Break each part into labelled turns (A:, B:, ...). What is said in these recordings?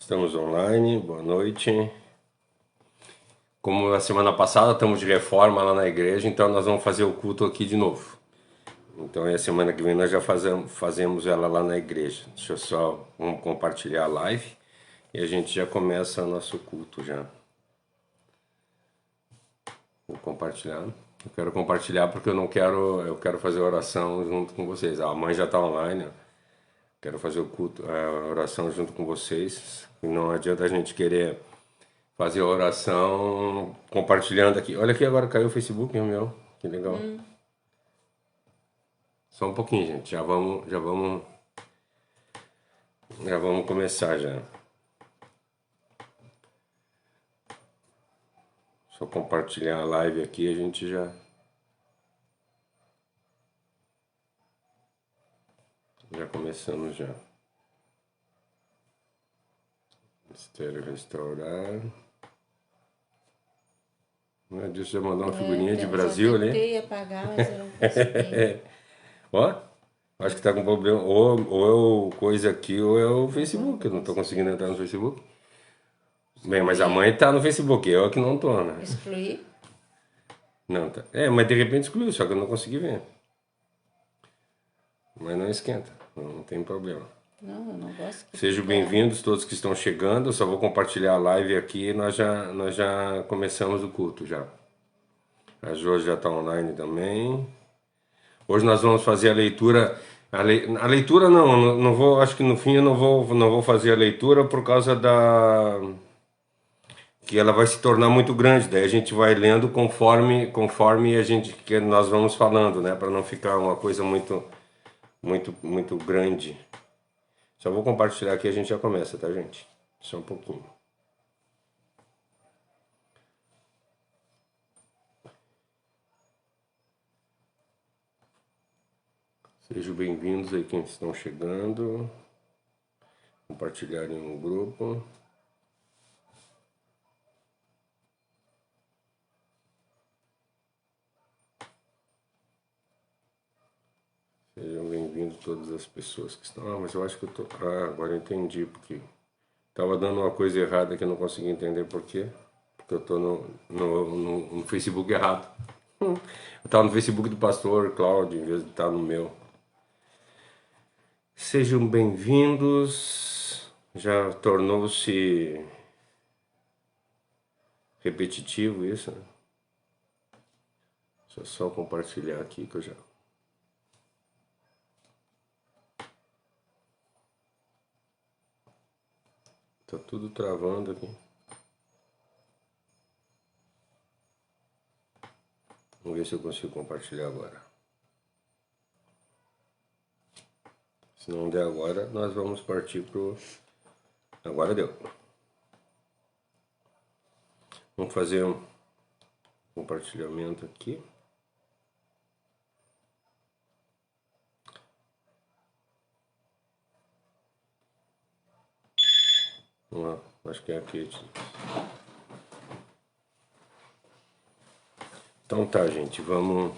A: Estamos online, boa noite. Como a semana passada estamos de reforma lá na igreja, então nós vamos fazer o culto aqui de novo. Então a semana que vem nós já fazemos ela lá na igreja. Deixa eu só vamos compartilhar a live e a gente já começa o nosso culto já. Vou compartilhar. Eu quero compartilhar porque eu quero fazer oração junto com vocês. A mãe já está online, ó. Quero fazer o culto, a oração junto com vocês. Não adianta a gente querer fazer a oração compartilhando aqui. Olha aqui, agora caiu o Facebook, meu. Que legal. Só um pouquinho, gente. Já vamos começar já. Só compartilhar a live aqui, a gente já começamos já. Mistério restaurar. Não é disso, já mandou uma figurinha de Brasil ali.
B: Eu tentei apagar, mas eu não consegui.
A: Ó, acho que tá com problema. Ou é o coisa aqui, ou é o Facebook. Eu não tô conseguindo entrar no Facebook. Bem, mas a mãe tá no Facebook, eu que não tô, né?
B: Excluir?
A: Não, tá. É, mas de repente excluiu, só que eu não consegui ver. Mas não esquenta, não tem problema.
B: Não, eu não gosto.
A: Sejam bem-vindos todos que estão chegando. Eu só vou compartilhar a live aqui e nós já começamos o culto já. A Josi já está online também. Hoje nós vamos fazer a leitura. A leitura não vou. Acho que no fim eu não vou fazer a leitura por causa da que ela vai se tornar muito grande. Daí a gente vai lendo conforme que nós vamos falando, né? Para não ficar uma coisa muito grande. Só vou compartilhar aqui e a gente já começa, tá, gente? Só um pouquinho. Sejam bem-vindos aí quem estão chegando. Compartilharem no grupo. Sejam bem-vindos todas as pessoas que estão... Ah, mas eu acho que eu tô... Ah, agora eu entendi, porque... Tava dando uma coisa errada que eu não consegui entender por quê. Porque eu tô no Facebook errado. Eu tava no Facebook do pastor Cláudio, em vez de estar no meu. Sejam bem-vindos. Já tornou-se repetitivo isso, né? Deixa eu só compartilhar aqui que eu já... Tá tudo travando aqui. Vamos ver se eu consigo compartilhar agora. Se não der agora, nós vamos partir pro... Agora deu. Vamos fazer um compartilhamento aqui. Vamos lá, acho que é aqui. Então tá, gente, vamos...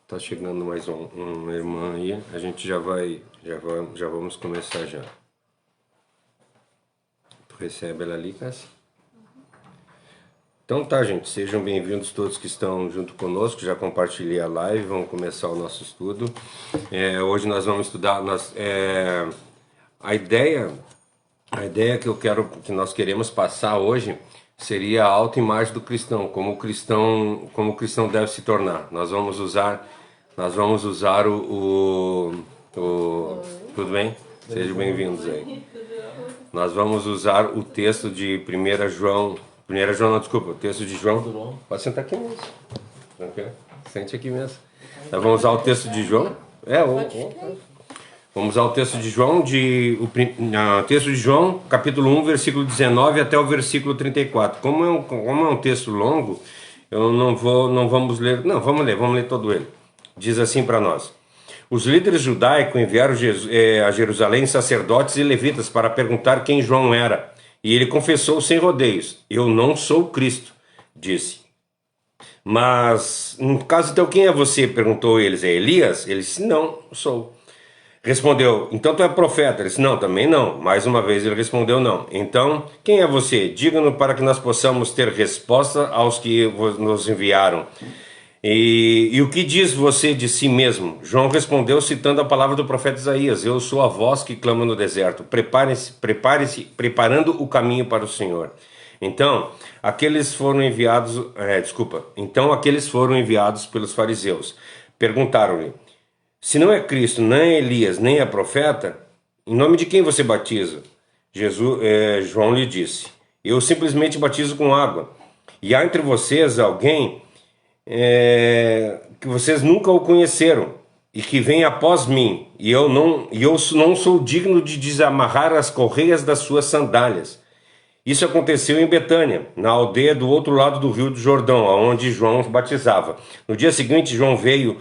A: Tá chegando mais uma irmã aí, a gente já vamos começar já. Tu recebe ela ali, Cássia? Então tá, gente, sejam bem-vindos todos que estão junto conosco, já compartilhei a live, vamos começar o nosso estudo. Hoje nós vamos estudar... A ideia que nós queremos passar hoje seria a autoimagem do cristão, como o cristão deve se tornar. Nós vamos usar tudo bem? Sejam bem-vindos aí. Nós vamos usar o texto de 1 João, o texto de João. Pode sentar aqui mesmo. Tranquilo? Sente aqui mesmo. Nós vamos usar o texto de João. Vamos ao texto de João, texto de João, capítulo 1, versículo 19 até o versículo 34. Como é um texto longo, vamos ler todo ele. Diz assim para nós: os líderes judaicos enviaram a Jerusalém sacerdotes e levitas para perguntar quem João era. E ele confessou sem rodeios: eu não sou o Cristo, disse. Mas, no caso, então, quem é você? Perguntou eles. É Elias? Ele disse: não, sou. Respondeu, então tu é profeta? Ele disse, não, também não. Mais uma vez ele respondeu, não. Então, quem é você? Diga-nos para que nós possamos ter resposta aos que nos enviaram. E o que diz você de si mesmo? João respondeu citando a palavra do profeta Isaías, eu sou a voz que clama no deserto, prepare-se, preparando o caminho para o Senhor. Então, aqueles foram enviados, então aqueles foram enviados pelos fariseus. Perguntaram-lhe, se não é Cristo, nem é Elias, nem é profeta, em nome de quem você batiza? João lhe disse, eu simplesmente batizo com água. E há entre vocês alguém que vocês nunca o conheceram e que vem após mim, e eu não sou digno de desamarrar as correias das suas sandálias. Isso aconteceu em Betânia, na aldeia do outro lado do rio do Jordão, onde João batizava. No dia seguinte, João veio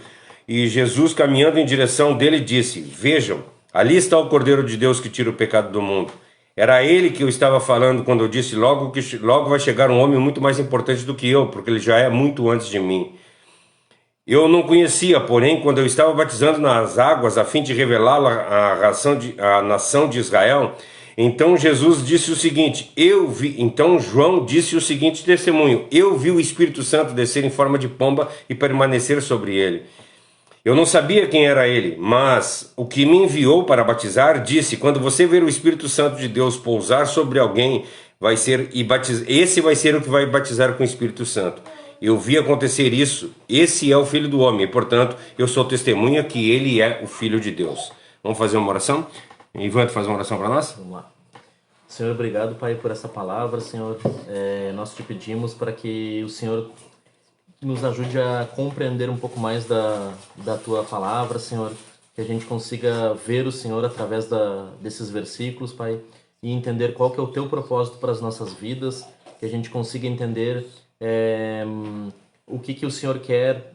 A: e Jesus, caminhando em direção dele, disse, vejam, ali está o Cordeiro de Deus que tira o pecado do mundo. Era ele que eu estava falando quando eu disse, logo vai chegar um homem muito mais importante do que eu, porque ele já é muito antes de mim. Eu não conhecia, porém, quando eu estava batizando nas águas, a fim de revelá-la à nação de Israel, então João disse o seguinte testemunho, eu vi o Espírito Santo descer em forma de pomba e permanecer sobre ele. Eu não sabia quem era ele, mas o que me enviou para batizar disse, quando você ver o Espírito Santo de Deus pousar sobre alguém, esse vai ser o que vai batizar com o Espírito Santo. Eu vi acontecer isso, esse é o Filho do Homem, e, portanto, eu sou testemunha que ele é o Filho de Deus. Vamos fazer uma oração? Ivan, faz uma oração para nós?
C: Vamos lá. Senhor, obrigado, Pai, por essa palavra, Senhor. Nós te pedimos para que o Senhor nos ajude a compreender um pouco mais da Tua palavra, Senhor. Que a gente consiga ver o Senhor através desses versículos, Pai, e entender qual que é o Teu propósito para as nossas vidas. Que a gente consiga entender o que o Senhor quer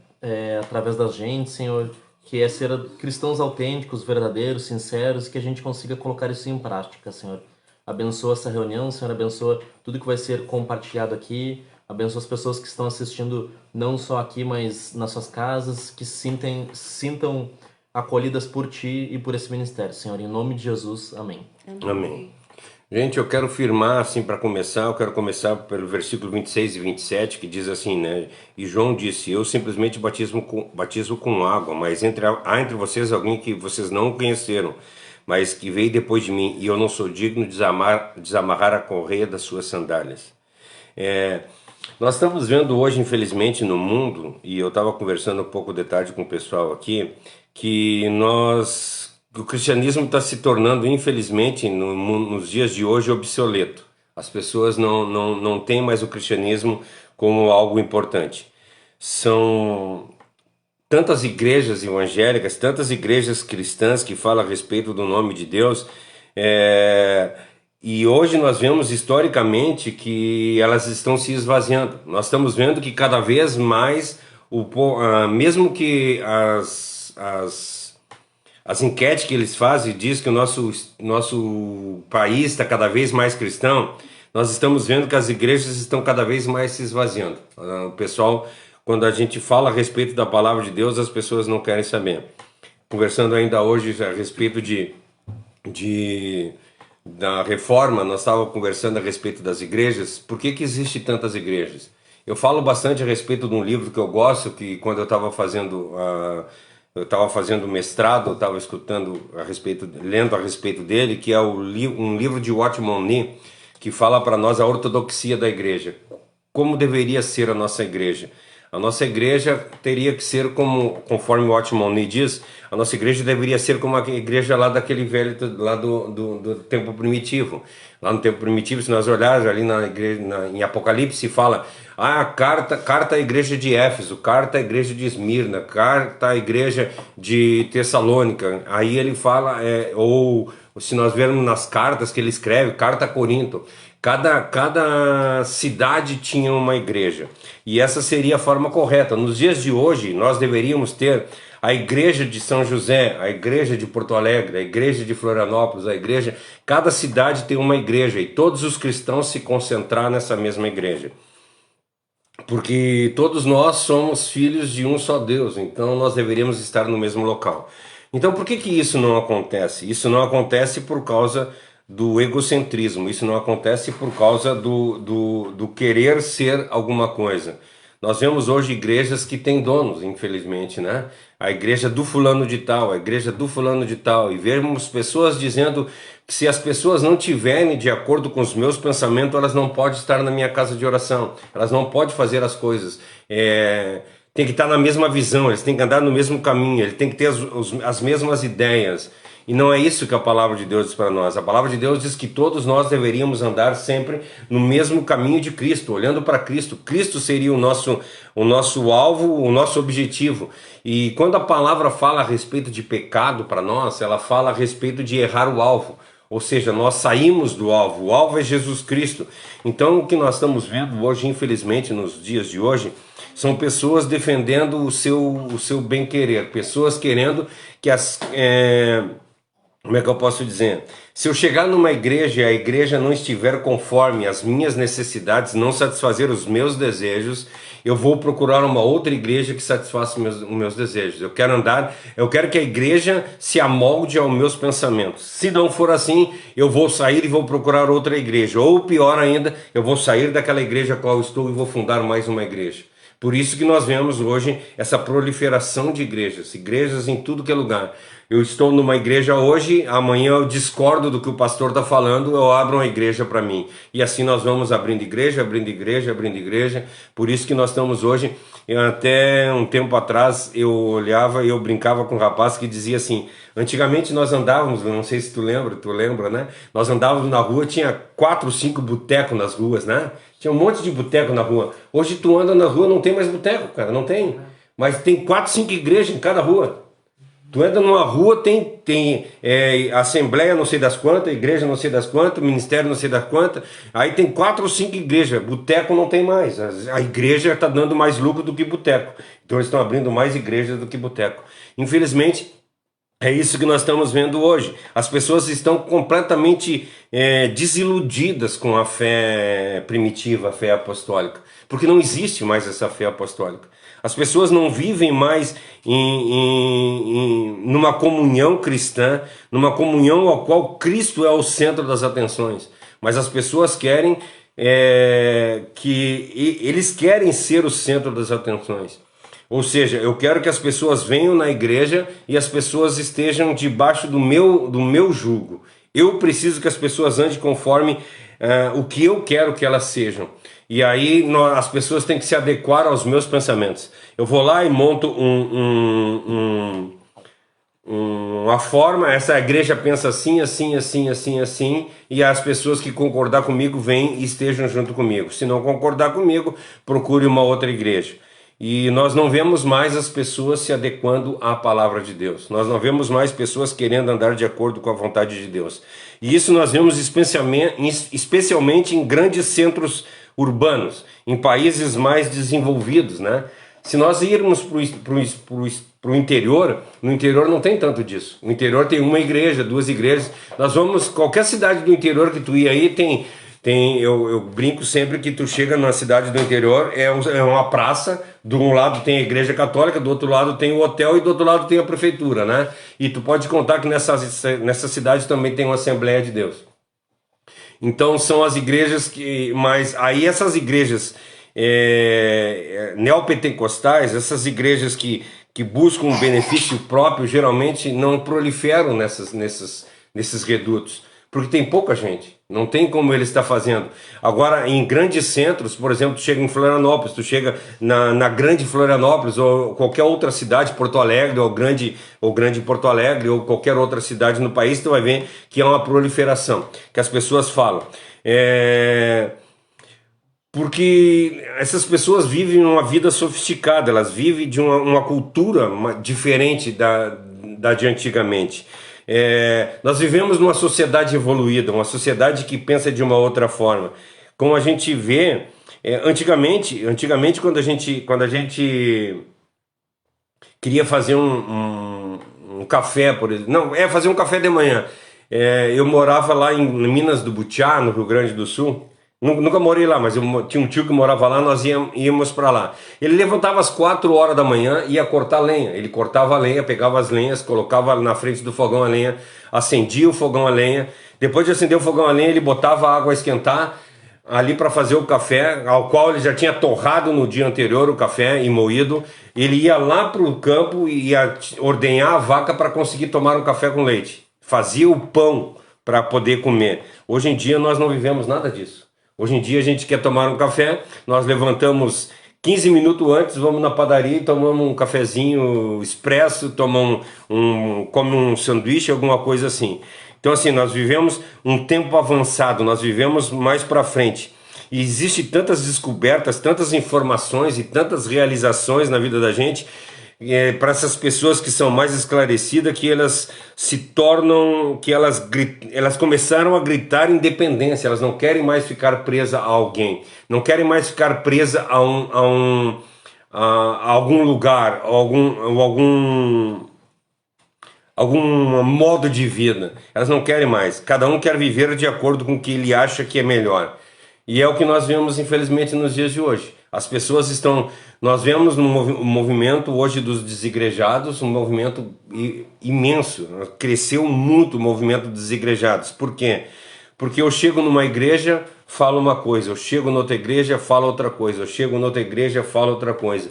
C: através da gente, Senhor. Que é ser cristãos autênticos, verdadeiros, sinceros, e que a gente consiga colocar isso em prática, Senhor. Abençoa essa reunião, Senhor, abençoa tudo que vai ser compartilhado aqui, abençoa as pessoas que estão assistindo não só aqui, mas nas suas casas, que sintam acolhidas por Ti e por esse ministério, Senhor. Em nome de Jesus, amém.
A: Amém. Gente, eu quero firmar, assim, para começar, eu quero começar pelo versículo 26 e 27, que diz assim, né? E João disse, eu simplesmente batizo com água, mas há entre vocês alguém que vocês não conheceram, mas que veio depois de mim, e eu não sou digno de desamarrar a correia das suas sandálias. Nós estamos vendo hoje, infelizmente, no mundo, e eu estava conversando um pouco de tarde com o pessoal aqui, que o cristianismo está se tornando, infelizmente, nos dias de hoje, obsoleto. As pessoas não têm mais o cristianismo como algo importante. São tantas igrejas evangélicas, tantas igrejas cristãs que falam a respeito do nome de Deus, e hoje nós vemos historicamente que elas estão se esvaziando. Nós estamos vendo que cada vez mais, mesmo que as enquetes que eles fazem diz que o nosso país está cada vez mais cristão, nós estamos vendo que as igrejas estão cada vez mais se esvaziando. O pessoal, quando a gente fala a respeito da palavra de Deus, as pessoas não querem saber. Conversando ainda hoje a respeito da reforma, nós estávamos conversando a respeito das igrejas. Por que existe tantas igrejas? Eu falo bastante a respeito de um livro que eu gosto, que quando eu estava fazendo mestrado, eu estava lendo a respeito dele, que é um livro de Watchman Nee, que fala para nós a ortodoxia da igreja. Como deveria ser a nossa igreja? A nossa igreja teria que ser conforme o Watchman Nee diz, a nossa igreja deveria ser como a igreja lá daquele velho, lá do tempo primitivo. Lá no tempo primitivo, se nós olharmos ali em Apocalipse, fala carta à igreja de Éfeso, carta à igreja de Esmirna, carta à igreja de Tessalônica. Aí ele fala, ou se nós vermos nas cartas que ele escreve, carta a Corinto, cada cidade tinha uma igreja. E essa seria a forma correta. Nos dias de hoje, nós deveríamos ter a igreja de São José, a igreja de Porto Alegre, a igreja de Florianópolis, cada cidade tem uma igreja e todos os cristãos se concentrar nessa mesma igreja. Porque todos nós somos filhos de um só Deus, então nós deveríamos estar no mesmo local. Então por que que isso não acontece? Isso não acontece por causa do egocentrismo, isso não acontece por causa do querer ser alguma coisa. Nós vemos hoje igrejas que têm donos, infelizmente, né? A igreja do fulano de tal, a igreja do fulano de tal, e vemos pessoas dizendo que se as pessoas não tiverem de acordo com os meus pensamentos, elas não podem estar na minha casa de oração, elas não podem fazer as coisas. Tem que estar na mesma visão, eles têm que andar no mesmo caminho, eles têm que ter as mesmas ideias. E não é isso que a palavra de Deus diz para nós. A palavra de Deus diz que todos nós deveríamos andar sempre no mesmo caminho de Cristo, olhando para Cristo. Cristo seria o nosso alvo, o nosso objetivo. E quando a palavra fala a respeito de pecado para nós, ela fala a respeito de errar o alvo. Ou seja, nós saímos do alvo. O alvo é Jesus Cristo. Então o que nós estamos vendo hoje, infelizmente, nos dias de hoje, são pessoas defendendo o seu bem-querer. Pessoas querendo que como é que eu posso dizer? Se eu chegar numa igreja e a igreja não estiver conforme as minhas necessidades, não satisfazer os meus desejos, eu vou procurar uma outra igreja que satisfaça os meus desejos. Eu quero que a igreja se amolde aos meus pensamentos. Se não for assim, eu vou sair e vou procurar outra igreja. Ou pior ainda, eu vou sair daquela igreja a qual estou e vou fundar mais uma igreja. Por isso que nós vemos hoje essa proliferação de igrejas em tudo que é lugar. Eu estou numa igreja hoje, amanhã eu discordo do que o pastor está falando, eu abro uma igreja para mim. E assim nós vamos abrindo igreja, abrindo igreja, abrindo igreja. Por isso que nós estamos hoje, até um tempo atrás, eu olhava e eu brincava com um rapaz que dizia assim, antigamente nós andávamos, não sei se tu lembra, né? Nós andávamos na rua, tinha 4 ou 5 botecos nas ruas, né? Tinha um monte de boteco na rua. Hoje tu anda na rua, não tem mais boteco, cara, não tem. Mas tem 4, 5 igrejas em cada rua. Tu entra numa rua, tem assembleia não sei das quantas, igreja não sei das quantas, ministério não sei das quantas, aí tem 4 ou 5 igrejas, boteco não tem mais, a igreja está dando mais lucro do que boteco, então eles estão abrindo mais igrejas do que boteco. Infelizmente, é isso que nós estamos vendo hoje. As pessoas estão completamente desiludidas com a fé primitiva, a fé apostólica, porque não existe mais essa fé apostólica. As pessoas não vivem mais numa comunhão cristã, numa comunhão ao qual Cristo é o centro das atenções. Mas as pessoas querem eles querem ser o centro das atenções. Ou seja, eu quero que as pessoas venham na igreja e as pessoas estejam debaixo do meu jugo. Eu preciso que as pessoas andem conforme o que eu quero que elas sejam. E aí as pessoas têm que se adequar aos meus pensamentos. Eu vou lá e monto uma forma, essa igreja pensa assim, assim, assim, assim, assim, e as pessoas que concordar comigo vêm e estejam junto comigo. Se não concordar comigo, procure uma outra igreja. E nós não vemos mais as pessoas se adequando à palavra de Deus. Nós não vemos mais pessoas querendo andar de acordo com a vontade de Deus. E isso nós vemos especialmente em grandes centros urbanos, em países mais desenvolvidos, né? Se nós irmos para o interior, no interior não tem tanto disso. No interior tem uma igreja, 2 igrejas. Nós vamos, qualquer cidade do interior que tu ir aí, eu brinco sempre que tu chega numa cidade do interior, é uma praça, de um lado tem a igreja católica, do outro lado tem o hotel e do outro lado tem a prefeitura, né? E tu pode contar que nessa cidade também tem uma Assembleia de Deus. Então são as igrejas mas aí essas igrejas neopentecostais, essas igrejas que buscam um benefício próprio, geralmente não proliferam nesses redutos, porque tem pouca gente, não tem como ele estar fazendo. Agora, em grandes centros, por exemplo, tu chega em Florianópolis, tu chega na grande Florianópolis, ou qualquer outra cidade, Porto Alegre, ou grande Porto Alegre, ou qualquer outra cidade no país, tu vai ver que há uma proliferação, que as pessoas falam. Porque essas pessoas vivem uma vida sofisticada, elas vivem de uma cultura diferente da de antigamente. Nós vivemos numa sociedade evoluída, uma sociedade que pensa de uma outra forma. Como a gente vê, antigamente quando a gente queria fazer um café, por exemplo, não, fazer um café de manhã. Eu morava lá em Minas do Butiá, no Rio Grande do Sul. Nunca morei lá, mas tinha um tio que morava lá, nós íamos para lá. Ele levantava às 4 horas da manhã e ia cortar lenha. Ele cortava a lenha, pegava as lenhas, colocava na frente do fogão a lenha, acendia o fogão a lenha. Depois de acender o fogão a lenha, ele botava a água a esquentar ali para fazer o café, ao qual ele já tinha torrado no dia anterior o café e moído. Ele ia lá para o campo e ia ordenhar a vaca para conseguir tomar um café com leite. Fazia o pão para poder comer. Hoje em dia nós não vivemos nada disso. Hoje em dia a gente quer tomar um café, nós levantamos 15 minutos antes, vamos na padaria e tomamos um cafezinho expresso, come um sanduíche, alguma coisa assim. Então assim, nós vivemos um tempo avançado, nós vivemos mais para frente. E existe tantas descobertas, tantas informações e tantas realizações na vida da gente, para essas pessoas que são mais esclarecidas, que elas se tornam, que elas começaram a gritar independência, elas não querem mais ficar presas a alguém, não querem mais ficar presas a algum lugar, algum modo de vida. Elas não querem mais, cada um quer viver de acordo com o que ele acha que é melhor. E é o que nós vemos, infelizmente, nos dias de hoje. As pessoas estão... Nós vemos um movimento hoje dos desigrejados, um movimento imenso. Cresceu muito o movimento dos desigrejados. Por quê? Porque eu chego numa igreja, falo uma coisa. Eu chego noutra igreja, falo outra coisa. Eu chego noutra igreja, falo outra coisa.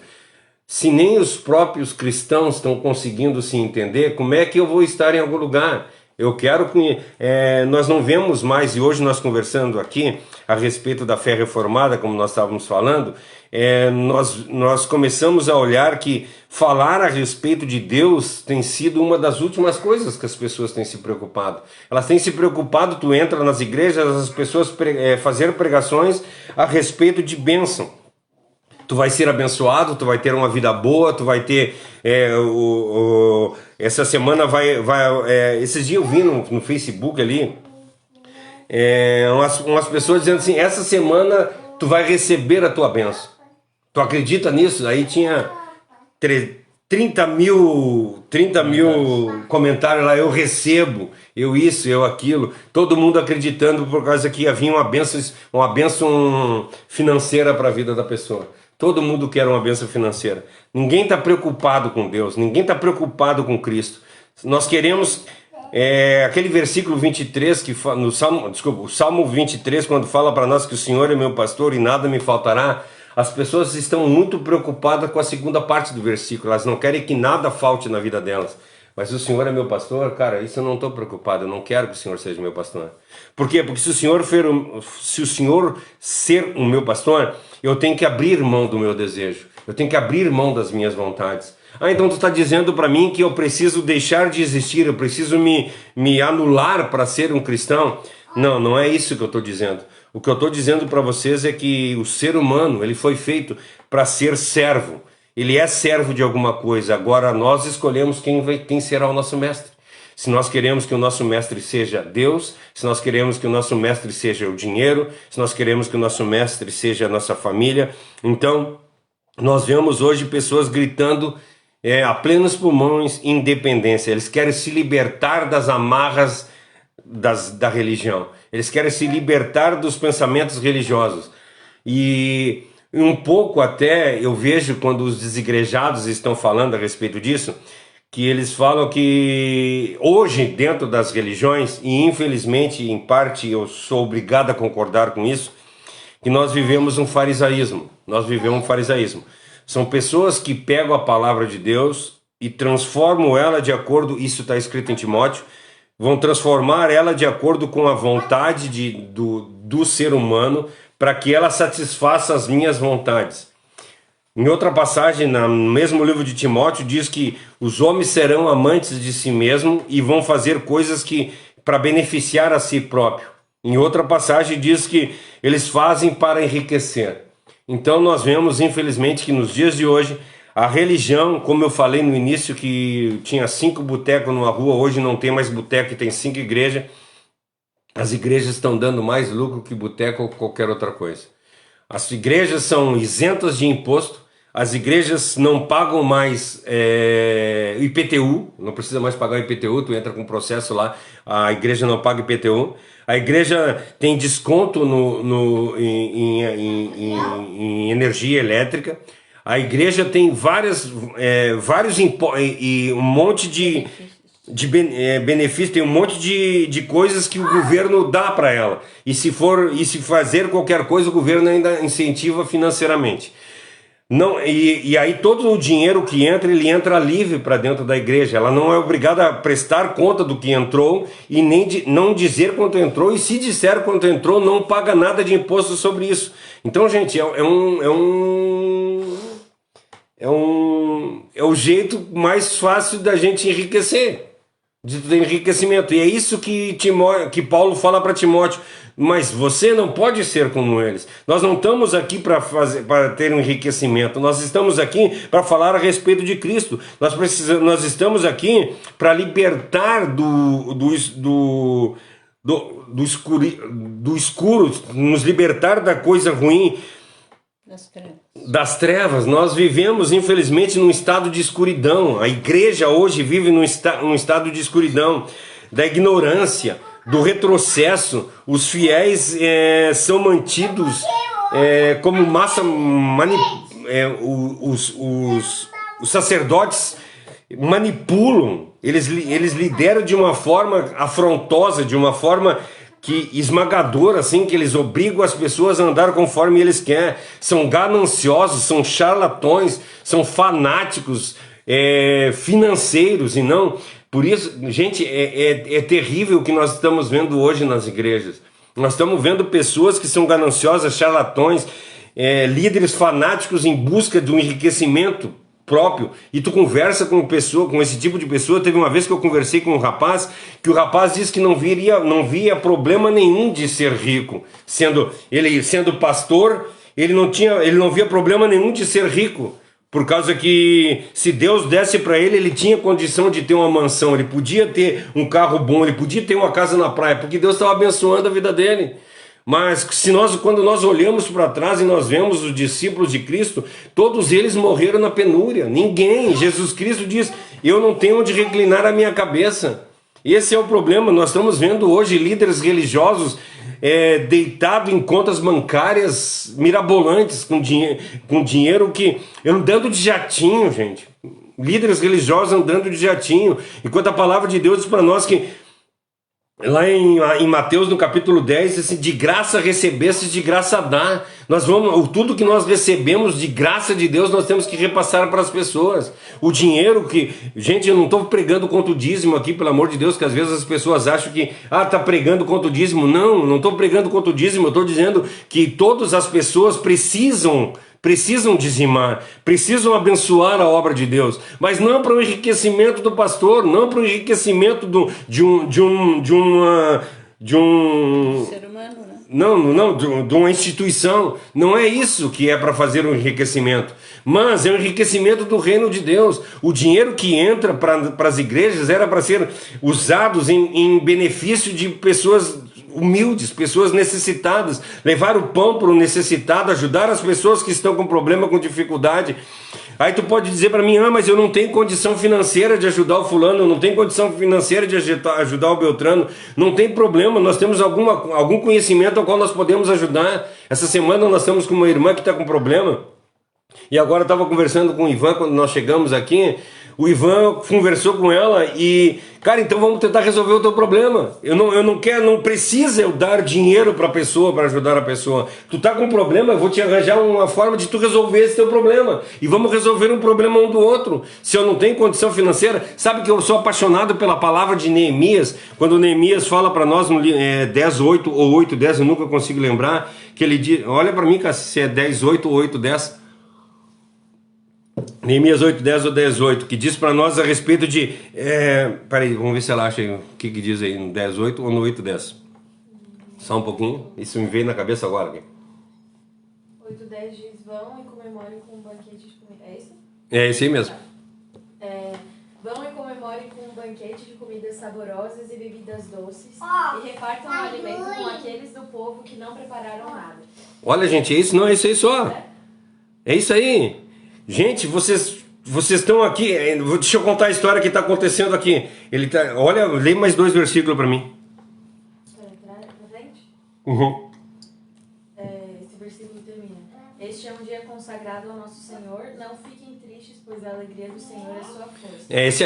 A: Se nem os próprios cristãos estão conseguindo se entender, como é que eu vou estar em algum lugar? Eu quero que... nós não vemos mais, e hoje nós conversando aqui a respeito da fé reformada, como nós estávamos falando, nós começamos a olhar que falar a respeito de Deus tem sido uma das últimas coisas que as pessoas têm se preocupado. Elas têm se preocupado, tu entra nas igrejas, as pessoas fazer pregações a respeito de bênção. Tu vai ser abençoado, tu vai ter uma vida boa, tu vai ter... essa semana esses dias eu vi no Facebook ali, umas pessoas dizendo assim, essa semana tu vai receber a tua bênção. Tu acredita nisso? Aí tinha 30 mil comentários lá, eu recebo, eu isso, eu aquilo, todo mundo acreditando por causa que havia uma bênção financeira para a vida da pessoa. Todo mundo quer uma bênção financeira. Ninguém está preocupado com Deus, ninguém está preocupado com Cristo. Nós queremos... aquele versículo 23, o Salmo 23, quando fala para nós que o Senhor é meu pastor e nada me faltará, as pessoas estão muito preocupadas com a segunda parte do versículo, elas não querem que nada falte na vida delas. Mas o Senhor é meu pastor, cara, isso eu não estou preocupado, eu não quero que o Senhor seja meu pastor. Por quê? Porque se o Senhor ser o meu pastor, eu tenho que abrir mão do meu desejo, eu tenho que abrir mão das minhas vontades. Então tu está dizendo para mim que eu preciso deixar de existir, eu preciso me anular para ser um cristão? Não, não é isso que eu estou dizendo. O que eu estou dizendo para vocês é que o ser humano, ele foi feito para ser servo. Ele é servo de alguma coisa. Agora nós escolhemos quem será o nosso mestre. Se nós queremos que o nosso mestre seja Deus, se nós queremos que o nosso mestre seja o dinheiro, se nós queremos que o nosso mestre seja a nossa família, então nós vemos hoje pessoas gritando a plenos pulmões independência. Eles querem se libertar das amarras da religião. Eles querem se libertar dos pensamentos religiosos. E um pouco até eu vejo quando os desigrejados estão falando a respeito disso, que eles falam que hoje dentro das religiões, e infelizmente em parte eu sou obrigado a concordar com isso, que nós vivemos um farisaísmo. Nós vivemos um farisaísmo. São pessoas que pegam a palavra de Deus e transformam ela de acordo, isso está escrito em Timóteo, vão transformar ela de acordo com a vontade do ser humano, para que ela satisfaça as minhas vontades. Em outra passagem, no mesmo livro de Timóteo, diz que os homens serão amantes de si mesmos e vão fazer coisas para beneficiar a si próprio. Em outra passagem diz que eles fazem para enriquecer. Então nós vemos, infelizmente, que nos dias de hoje, a religião, como eu falei no início, que tinha 5 botecos numa rua, hoje não tem mais boteco e tem 5 igrejas. As igrejas estão dando mais lucro que boteco ou qualquer outra coisa. As igrejas são isentas de imposto, as igrejas não pagam mais IPTU, não precisa mais pagar IPTU, tu entra com um processo lá, a igreja não paga IPTU. A igreja tem desconto em energia elétrica. A igreja tem vários e um monte de benefícios, tem um monte de coisas que o governo dá para ela. E se fazer qualquer coisa, o governo ainda incentiva financeiramente. Não, e aí todo o dinheiro que entra, ele entra livre para dentro da igreja. Ela não é obrigada a prestar conta do que entrou e nem não dizer quanto entrou. E se disser quanto entrou, não paga nada de imposto sobre isso. Então, gente, é o jeito mais fácil da gente enriquecer, de enriquecimento. E é isso que Paulo fala para Timóteo. Mas você não pode ser como eles. Nós não estamos aqui para ter um enriquecimento. Nós estamos aqui para falar a respeito de Cristo. Nós estamos aqui para libertar do escuro, nos libertar da coisa ruim, das trevas. Nós vivemos, infelizmente, num estado de escuridão. A igreja hoje vive num estado de escuridão, da ignorância, do retrocesso. Os fiéis são mantidos como massa. Os sacerdotes manipulam, eles lideram de uma forma afrontosa, de uma forma esmagadora, assim, que eles obrigam as pessoas a andar conforme eles querem. São gananciosos, são charlatões, são fanáticos financeiros, e não. Por isso, gente, é terrível o que nós estamos vendo hoje nas igrejas. Nós estamos vendo pessoas que são gananciosas, charlatões, líderes fanáticos em busca de um enriquecimento próprio. E tu conversa com esse tipo de pessoa. Teve uma vez que eu conversei com um rapaz, que o rapaz disse que não via problema nenhum de ser rico. Sendo pastor, ele não via problema nenhum de ser rico. Por causa que se Deus desse para ele tinha condição de ter uma mansão, ele podia ter um carro bom, ele podia ter uma casa na praia, porque Deus estava abençoando a vida dele. Mas quando nós olhamos para trás e nós vemos os discípulos de Cristo, todos eles morreram na penúria. Ninguém. Jesus Cristo diz: eu não tenho onde reclinar a minha cabeça. Esse é o problema. Nós estamos vendo hoje líderes religiosos deitado em contas bancárias mirabolantes, com dinheiro andando de jatinho, gente. Líderes religiosos andando de jatinho, enquanto a palavra de Deus diz para nós que lá em Mateus, no capítulo 10, assim, de graça recebestes, de graça dá. Tudo que nós recebemos de graça de Deus, nós temos que repassar para as pessoas. O dinheiro gente, eu não estou pregando contra o dízimo aqui, pelo amor de Deus, que às vezes as pessoas acham que está pregando contra o dízimo. Não estou pregando contra o dízimo, eu estou dizendo que todas as pessoas precisam dizimar, precisam abençoar a obra de Deus, mas não para o enriquecimento do pastor, não para o enriquecimento de um
B: ser humano, né?
A: Não, de uma instituição. Não é isso que é para fazer um enriquecimento, mas é o enriquecimento do reino de Deus. O dinheiro que entra para as igrejas era para ser usados em benefício de pessoas humildes, pessoas necessitadas, levar o pão para o necessitado, ajudar as pessoas que estão com problema, com dificuldade. Aí tu pode dizer para mim: mas eu não tenho condição financeira de ajudar o fulano, eu não tenho condição financeira de ajudar o Beltrano. Não tem problema, nós temos algum conhecimento ao qual nós podemos ajudar. Essa semana nós estamos com uma irmã que está com problema, e agora eu estava conversando com o Ivan quando nós chegamos aqui. O Ivan conversou com ela e, cara, então vamos tentar resolver o teu problema. Não precisa eu dar dinheiro para a pessoa, para ajudar a pessoa. Tu tá com um problema, eu vou te arranjar uma forma de tu resolver esse teu problema. E vamos resolver um problema um do outro. Se eu não tenho condição financeira, sabe que eu sou apaixonado pela palavra de Neemias. Quando Neemias fala para nós no 10:8 ou 8:10, eu nunca consigo lembrar, que ele diz, olha para mim, se é 10:8 ou 8:10. Neemias 8:10 ou 10:8, que diz para nós a respeito de... peraí, vamos ver se ela acha o que diz aí, no 10:8 ou no 8:10. Só um pouquinho, isso me veio na cabeça agora.
D: 8:10 diz: vão e comemorem com um banquete de comida. É isso?
A: É esse aí mesmo.
D: Vão e comemorem com um banquete de comidas saborosas e bebidas doces, e repartam o alimento com aqueles do povo que não prepararam nada.
A: Olha, gente, é isso aí só. É isso aí. Gente, vocês estão aqui. Deixa eu contar a história que está acontecendo aqui. Olha, lê mais 2 versículos para mim.
D: Pra frente?
A: Uhum.
D: Esse versículo termina. Este é um dia consagrado ao nosso Senhor. Não fiquem tristes, pois a alegria do Senhor é sua força.
A: Esse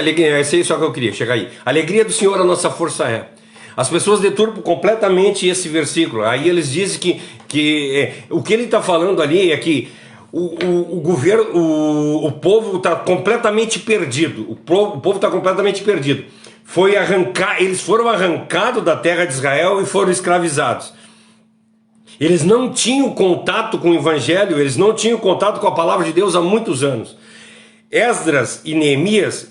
A: aí só que eu queria, chegar aí. A alegria do Senhor a nossa força é. As pessoas deturpam completamente esse versículo. Aí eles dizem que o que ele está falando ali é que o governo, o povo está completamente perdido. O povo está completamente perdido. Eles foram arrancados da terra de Israel e foram escravizados. Eles não tinham contato com o Evangelho, eles não tinham contato com a palavra de Deus há muitos anos. Esdras e Neemias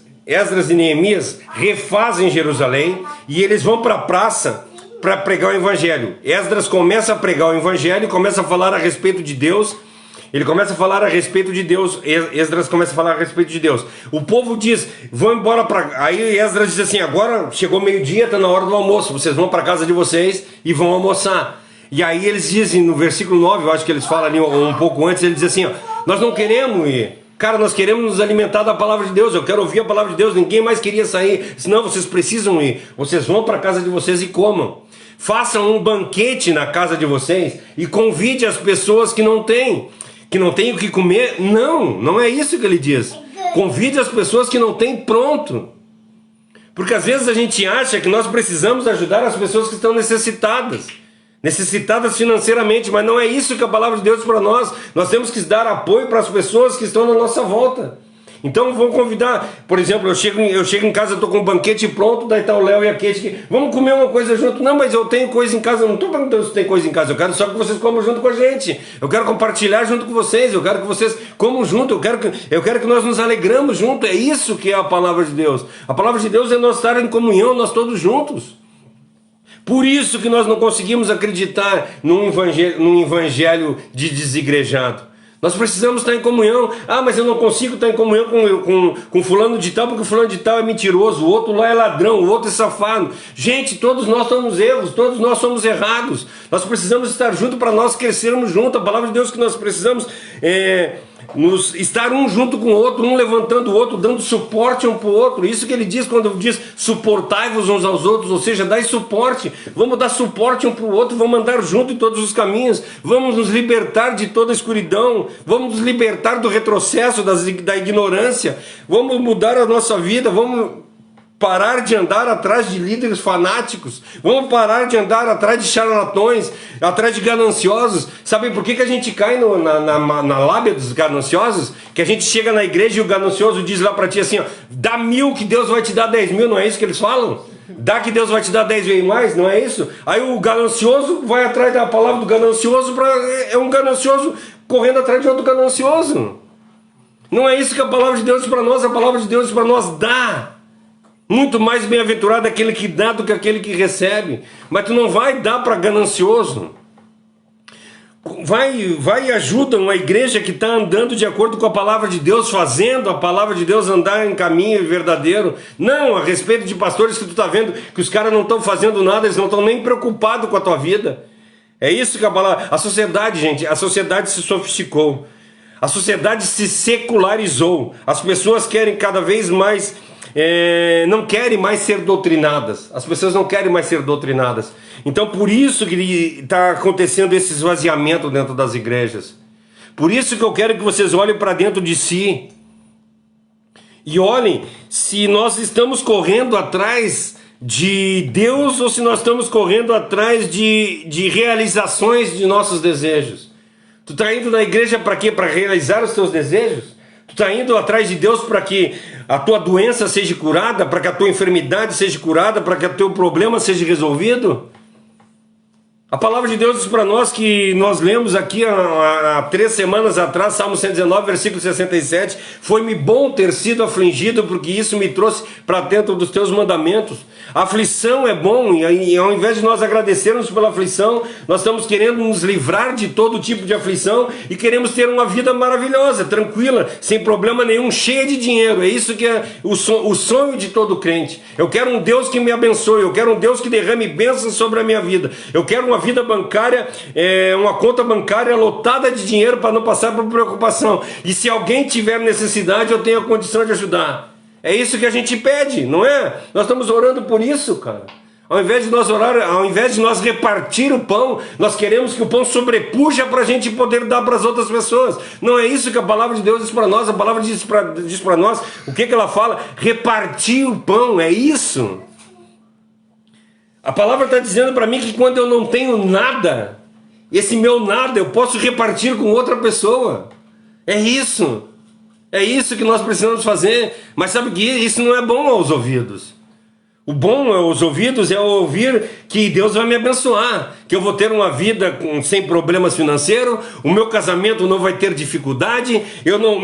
A: refazem Jerusalém e eles vão para a praça para pregar o Evangelho. Esdras começa a pregar o Evangelho, começa a falar a respeito de Deus. Ele começa a falar a respeito de Deus. Esdras começa a falar a respeito de Deus. O povo diz, vão embora para... Aí Esdras diz assim, agora chegou meio-dia, está na hora do almoço. Vocês vão para a casa de vocês e vão almoçar. E aí eles dizem, no versículo 9, eu acho que eles falam ali um pouco antes, eles dizem assim, ó, nós não queremos ir. Cara, nós queremos nos alimentar da palavra de Deus. Eu quero ouvir a palavra de Deus. Ninguém mais queria sair. Senão vocês precisam ir. Vocês vão para a casa de vocês e comam. Façam um banquete na casa de vocês e convide as pessoas que não têm o que comer. Não é isso que ele diz. Convide as pessoas que não têm pronto. Porque às vezes a gente acha que nós precisamos ajudar as pessoas que estão necessitadas financeiramente, mas não é isso que a palavra de Deus para nós. Nós temos que dar apoio para as pessoas que estão na nossa volta. Então vamos convidar, por exemplo, eu chego em casa, estou com um banquete pronto, daí está o Léo e a Kate que vamos comer uma coisa junto. Não, mas eu tenho coisa em casa. Eu não estou perguntando se tem coisa em casa, eu quero só que vocês comam junto com a gente. Eu quero compartilhar junto com vocês, eu quero que vocês comam junto, eu quero que nós nos alegramos junto. É isso que é a palavra de Deus. A palavra de Deus é nós estar em comunhão, nós todos juntos. Por isso que nós não conseguimos acreditar num evangelho de desigrejado. Nós precisamos estar em comunhão. Ah, mas eu não consigo estar em comunhão com fulano de tal, porque o fulano de tal é mentiroso, o outro lá é ladrão, o outro é safado. Gente, todos nós somos erros, todos nós somos errados. Nós precisamos estar juntos para nós crescermos juntos. A palavra de Deus que nós precisamos estar um junto com o outro, um levantando o outro, dando suporte um para o outro. Isso que ele diz quando diz suportai-vos uns aos outros, ou seja, dai suporte. Vamos dar suporte um para o outro, vamos andar junto em todos os caminhos, vamos nos libertar de toda a escuridão, vamos nos libertar do retrocesso, da ignorância, vamos mudar a nossa vida, vamos parar de andar atrás de líderes fanáticos, vamos parar de andar atrás de charlatões, atrás de gananciosos. Sabem por que a gente cai na lábia dos gananciosos? Que a gente chega na igreja e o ganancioso diz lá para ti assim, ó, dá 1.000 que Deus vai te dar 10.000, não é isso que eles falam? Dá que Deus vai te dar 10 vezes mais, não é isso? Aí o ganancioso vai atrás da palavra do ganancioso, é um ganancioso correndo atrás de outro ganancioso. Não é isso que a palavra de Deus diz para nós. A palavra de Deus diz para nós, dá. Muito mais bem-aventurado é aquele que dá do que aquele que recebe. Mas tu não vai dar para ganancioso. Vai e ajuda uma igreja que está andando de acordo com a palavra de Deus, fazendo a palavra de Deus andar em caminho verdadeiro. Não, a respeito de pastores que tu está vendo que os caras não estão fazendo nada, eles não estão nem preocupados com a tua vida. É isso que a palavra... A sociedade, gente, a sociedade se sofisticou. A sociedade se secularizou. As pessoas querem cada vez mais... não querem mais ser doutrinadas. As pessoas não querem mais ser doutrinadas. Então por isso que está acontecendo esse esvaziamento dentro das igrejas. Por isso que eu quero que vocês olhem para dentro de si e olhem se nós estamos correndo atrás de Deus ou se nós estamos correndo atrás de realizações de nossos desejos. Tu está indo na igreja para quê? Para realizar os teus desejos? Tu está indo atrás de Deus para que a tua doença seja curada, para que a tua enfermidade seja curada, para que o teu problema seja resolvido? A palavra de Deus diz para nós que nós lemos aqui há 3 semanas atrás, Salmo 119, versículo 67, foi-me bom ter sido afligido, porque isso me trouxe para dentro dos teus mandamentos. A aflição é bom, e ao invés de nós agradecermos pela aflição, nós estamos querendo nos livrar de todo tipo de aflição e queremos ter uma vida maravilhosa, tranquila, sem problema nenhum, cheia de dinheiro. É isso que é o sonho de todo crente. Eu quero um Deus que me abençoe, eu quero um Deus que derrame bênçãos sobre a minha vida, eu quero uma uma vida bancária, uma conta bancária lotada de dinheiro para não passar por preocupação. E se alguém tiver necessidade, eu tenho a condição de ajudar. É isso que a gente pede, não é? Nós estamos orando por isso, cara. Ao invés de nós orar, ao invés de nós repartir o pão, nós queremos que o pão sobrepuja para a gente poder dar para as outras pessoas. Não é isso que a palavra de Deus diz para nós. A palavra diz para nós, o que ela fala? Repartir o pão, é isso. A palavra está dizendo para mim que quando eu não tenho nada, esse meu nada eu posso repartir com outra pessoa. É isso. É isso que nós precisamos fazer. Mas sabe que isso não é bom aos ouvidos. O bom aos ouvidos é ouvir que Deus vai me abençoar, que eu vou ter uma vida sem problemas financeiros, o meu casamento não vai ter dificuldade,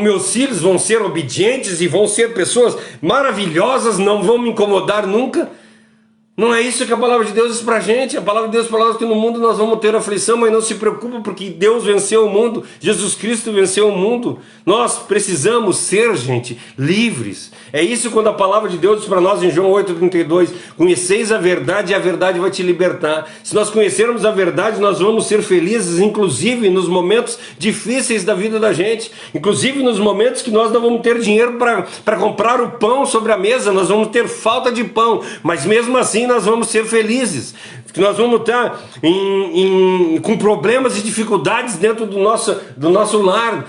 A: meus filhos vão ser obedientes e vão ser pessoas maravilhosas, não vão me incomodar nunca. Não é isso que a palavra de Deus diz pra gente. A palavra de Deus fala que no mundo nós vamos ter aflição, mas não se preocupa, porque Deus venceu o mundo, Jesus Cristo venceu o mundo. Nós precisamos ser, gente, livres. É isso quando a palavra de Deus diz para nós em João 8,32, conheceis a verdade e a verdade vai te libertar. Se nós conhecermos a verdade, nós vamos ser felizes, inclusive nos momentos difíceis da vida da gente, inclusive nos momentos que nós não vamos ter dinheiro para comprar o pão sobre a mesa, nós vamos ter falta de pão, mas mesmo assim nós vamos ser felizes, que nós vamos estar com problemas e dificuldades dentro do nosso lar,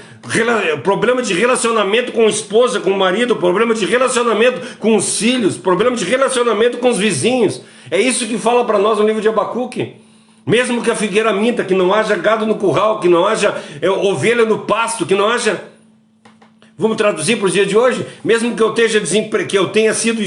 A: problema de relacionamento com a esposa, com o marido, problema de relacionamento com os filhos, problema de relacionamento com os vizinhos. É isso que fala para nós no livro de Abacuque. Mesmo que a figueira minta, que não haja gado no curral, que não haja ovelha no pasto, que não haja... Vamos traduzir para os dias de hoje? Mesmo que eu tenha sido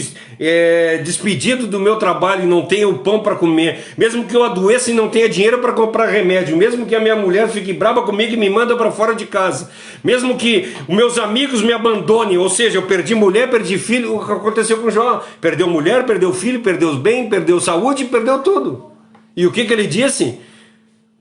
A: despedido do meu trabalho e não tenha o pão para comer, mesmo que eu adoeça e não tenha dinheiro para comprar remédio, mesmo que a minha mulher fique brava comigo e me manda para fora de casa, mesmo que os meus amigos me abandonem, ou seja, eu perdi mulher, perdi filho, o que aconteceu com Jó? Perdeu mulher, perdeu filho, perdeu os bens, perdeu saúde, perdeu tudo. E o que ele disse?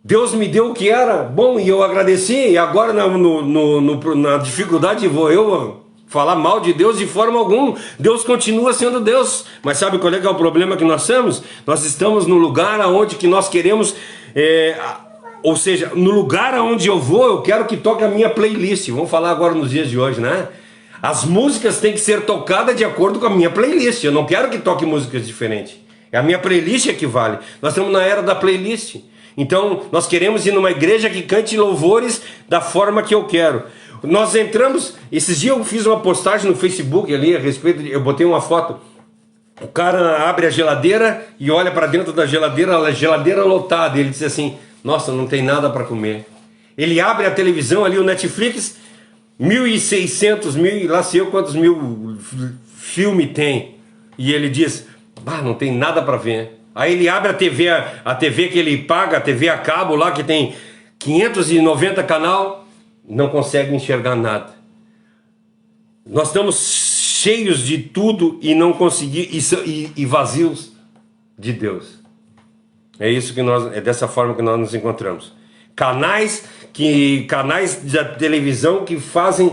A: Deus me deu o que era bom e eu agradeci, e agora na dificuldade vou eu falar mal de Deus de forma alguma. Deus continua sendo Deus. Mas sabe qual é que é o problema que nós temos? Nós estamos no lugar onde que nós queremos, ou seja, no lugar onde eu vou, eu quero que toque a minha playlist. Vamos falar agora nos dias de hoje, né? As músicas têm que ser tocadas de acordo com a minha playlist. Eu não quero que toque músicas diferentes. É a minha playlist que vale. Nós estamos na era da playlist. Então, nós queremos ir numa igreja que cante louvores da forma que eu quero. Nós entramos... Esses dias eu fiz uma postagem no Facebook ali a respeito... Eu botei uma foto. O cara abre a geladeira e olha para dentro da geladeira, a geladeira lotada. E ele diz assim, nossa, não tem nada para comer. Ele abre a televisão ali, o Netflix, 1.600, lá sei eu quantos mil filme tem. E ele diz, não tem nada para ver. Aí ele abre a TV que ele paga, a TV a cabo lá, que tem 590 canal, não consegue enxergar nada. Nós estamos cheios de tudo e não conseguimos, e vazios de Deus. É dessa forma que nós nos encontramos. Canais da televisão que fazem,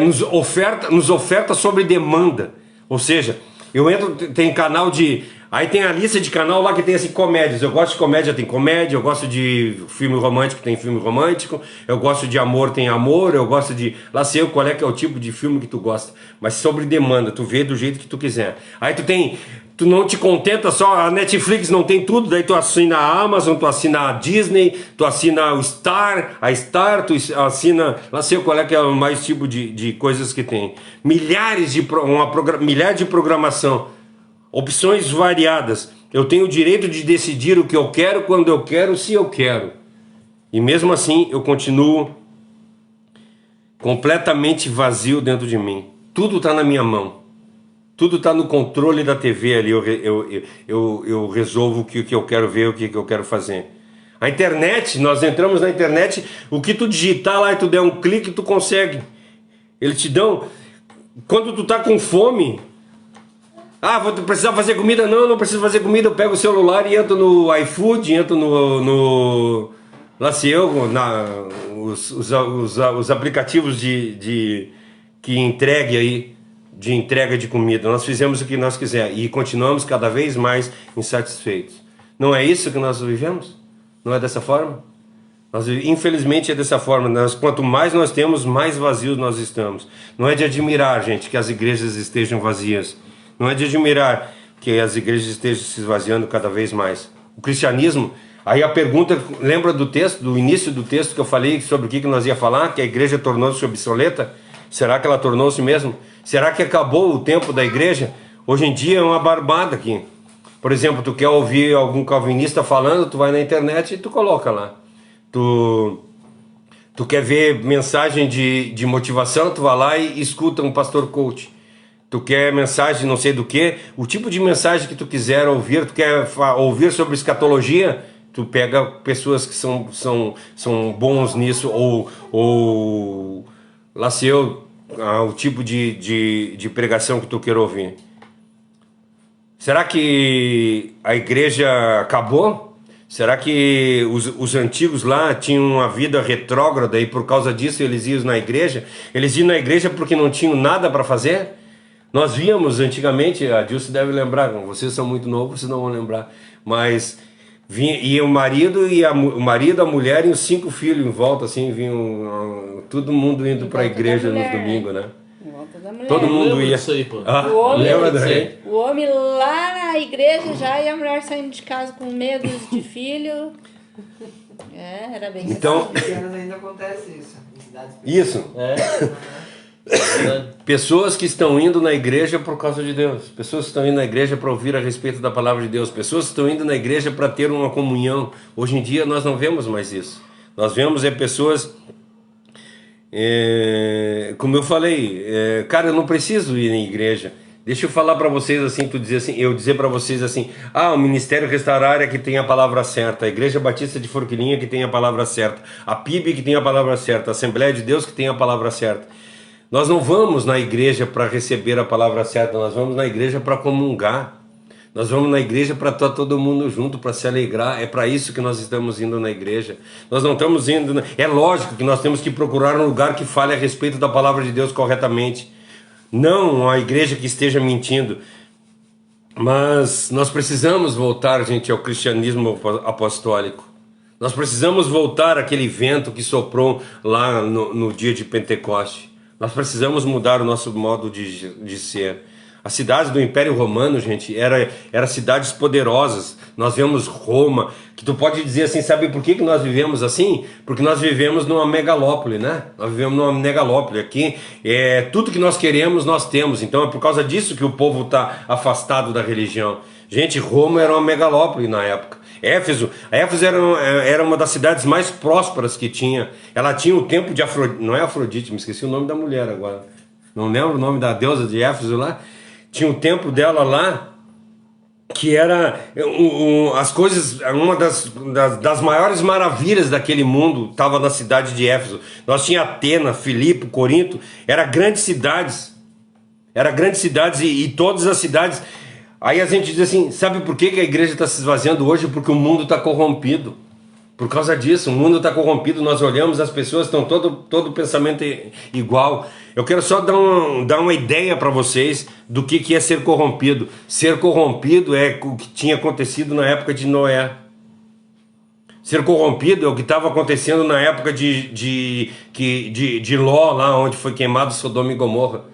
A: nos oferta sobre demanda. Ou seja, eu entro, tem canal de... Aí tem a lista de canal lá que tem assim, comédias. Eu gosto de comédia, tem comédia. Eu gosto de filme romântico, tem filme romântico. Eu gosto de amor, tem amor. Eu gosto de... Lá sei eu qual é que é o tipo de filme que tu gosta. Mas sobre demanda, tu vê do jeito que tu quiser. Aí tu não te contenta só, a Netflix não tem tudo, daí tu assina a Amazon, tu assina a Disney, tu assina o Star, tu assina, lá sei qual é que é o mais tipo de coisas que tem. Milhares de programação, opções variadas. Eu tenho o direito de decidir o que eu quero, quando eu quero, se eu quero. E mesmo assim eu continuo completamente vazio dentro de mim. Tudo está na minha mão. Tudo está no controle da TV ali, eu resolvo o que eu quero ver, o que eu quero fazer. A internet, nós entramos na internet, o que tu digitar lá e tu der um clique, tu consegue. Eles te dão, quando tu tá com fome, vou precisar fazer comida? Não preciso fazer comida, eu pego o celular e entro no iFood, entro no lá se eu, os aplicativos que entregue aí, de entrega de comida. Nós fizemos o que nós quisermos e continuamos cada vez mais insatisfeitos. Não é isso que nós vivemos? Não é dessa forma? Infelizmente é dessa forma. Quanto mais nós temos, mais vazios nós estamos. Não é de admirar, gente, que as igrejas estejam vazias. Não é de admirar que as igrejas estejam se esvaziando cada vez mais. O cristianismo, aí a pergunta, lembra do texto, do início do texto que eu falei sobre o que nós ia falar? Que a igreja tornou-se obsoleta? Será que ela tornou-se mesmo? Será que acabou o tempo da igreja? Hoje em dia é uma barbada aqui. Por exemplo, tu quer ouvir algum calvinista falando, tu vai na internet e tu coloca lá. Tu quer ver mensagem de motivação, tu vai lá e escuta um pastor coach. Tu quer mensagem não sei do que, o tipo de mensagem que tu quiser ouvir, tu quer ouvir sobre escatologia, tu pega pessoas que são bons nisso, ou lá se eu, o tipo de pregação que tu quer ouvir. Será que a igreja acabou? Será que os antigos lá tinham uma vida retrógrada e por causa disso eles iam na igreja? Eles iam na igreja porque não tinham nada para fazer? Nós víamos antigamente, a Dilce deve lembrar, vocês são muito novos, vocês não vão lembrar, mas ia o marido, a mulher e os 5 filhos em volta, assim, vinham todo mundo indo para a igreja nos domingos, né? Todo mundo ia.
C: Isso aí, pô.
A: Lembra daí?
B: O homem lá na igreja já e a mulher saindo de casa com medo de filho. Era bem
A: então,
B: assim.
E: Ainda acontece isso. Em cidades
A: isso. Pessoas que estão indo na igreja por causa de Deus. Pessoas que estão indo na igreja para ouvir a respeito da palavra de Deus. Pessoas que estão indo na igreja para ter uma comunhão. Hoje em dia nós não vemos mais isso. Nós vemos pessoas... como eu falei, cara, eu não preciso ir na igreja. Deixa eu falar para vocês assim, eu dizer para vocês assim, o Ministério Restaurar é que tem a palavra certa, a Igreja Batista de Forquilinha que tem a palavra certa, a PIB que tem a palavra certa, a Assembleia de Deus que tem a palavra certa. Nós não vamos na igreja para receber a palavra certa, nós vamos na igreja para comungar. Nós vamos na igreja para estar todo mundo junto, para se alegrar. É para isso que nós estamos indo na igreja. Nós não estamos indo... É lógico que nós temos que procurar um lugar que fale a respeito da palavra de Deus corretamente. Não uma igreja que esteja mentindo. Mas nós precisamos voltar, gente, ao cristianismo apostólico. Nós precisamos voltar àquele vento que soprou lá no dia de Pentecoste. Nós precisamos mudar o nosso modo de ser. As cidades do Império Romano, gente, eram cidades poderosas. Nós vemos Roma, que tu pode dizer assim, sabe por que nós vivemos assim? Porque nós vivemos numa megalópole, né? Nós vivemos numa megalópole. Aqui, tudo que nós queremos, nós temos. Então é por causa disso que o povo está afastado da religião. Gente, Roma era uma megalópole na época. Éfeso era uma das cidades mais prósperas que tinha. Ela tinha o templo de Afrodite, não é Afrodite, me esqueci o nome da mulher agora. Não lembro o nome da deusa de Éfeso lá. Tinha o templo dela lá, que era as coisas, uma das maiores maravilhas daquele mundo, estava na cidade de Éfeso. Nós tinha Atena, Filipe, Corinto, eram grandes cidades. E todas as cidades. Aí a gente diz assim, sabe por que a igreja está se esvaziando hoje? Porque o mundo está corrompido. Por causa disso, o mundo está corrompido, nós olhamos, as pessoas estão todo pensamento igual. Eu quero só dar uma ideia para vocês do que é ser corrompido. Ser corrompido é o que tinha acontecido na época de Noé. Ser corrompido é o que estava acontecendo na época de Ló, lá onde foi queimado Sodoma e Gomorra.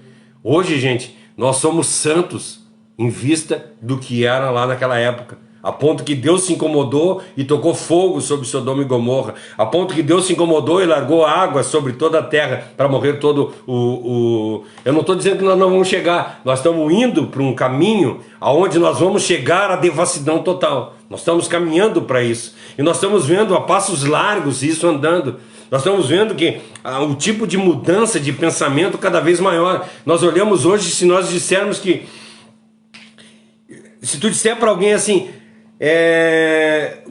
A: Hoje, gente, nós somos santos em vista do que era lá naquela época. A ponto que Deus se incomodou e tocou fogo sobre Sodoma e Gomorra. A ponto que Deus se incomodou e largou água sobre toda a terra para morrer todo o... Eu não estou dizendo que nós não vamos chegar. Nós estamos indo para um caminho aonde nós vamos chegar à devassidão total. Nós estamos caminhando para isso. E nós estamos vendo a passos largos isso andando. Nós estamos vendo que o tipo de mudança de pensamento cada vez maior. Nós olhamos hoje, se nós dissermos que... Se tu disser para alguém assim...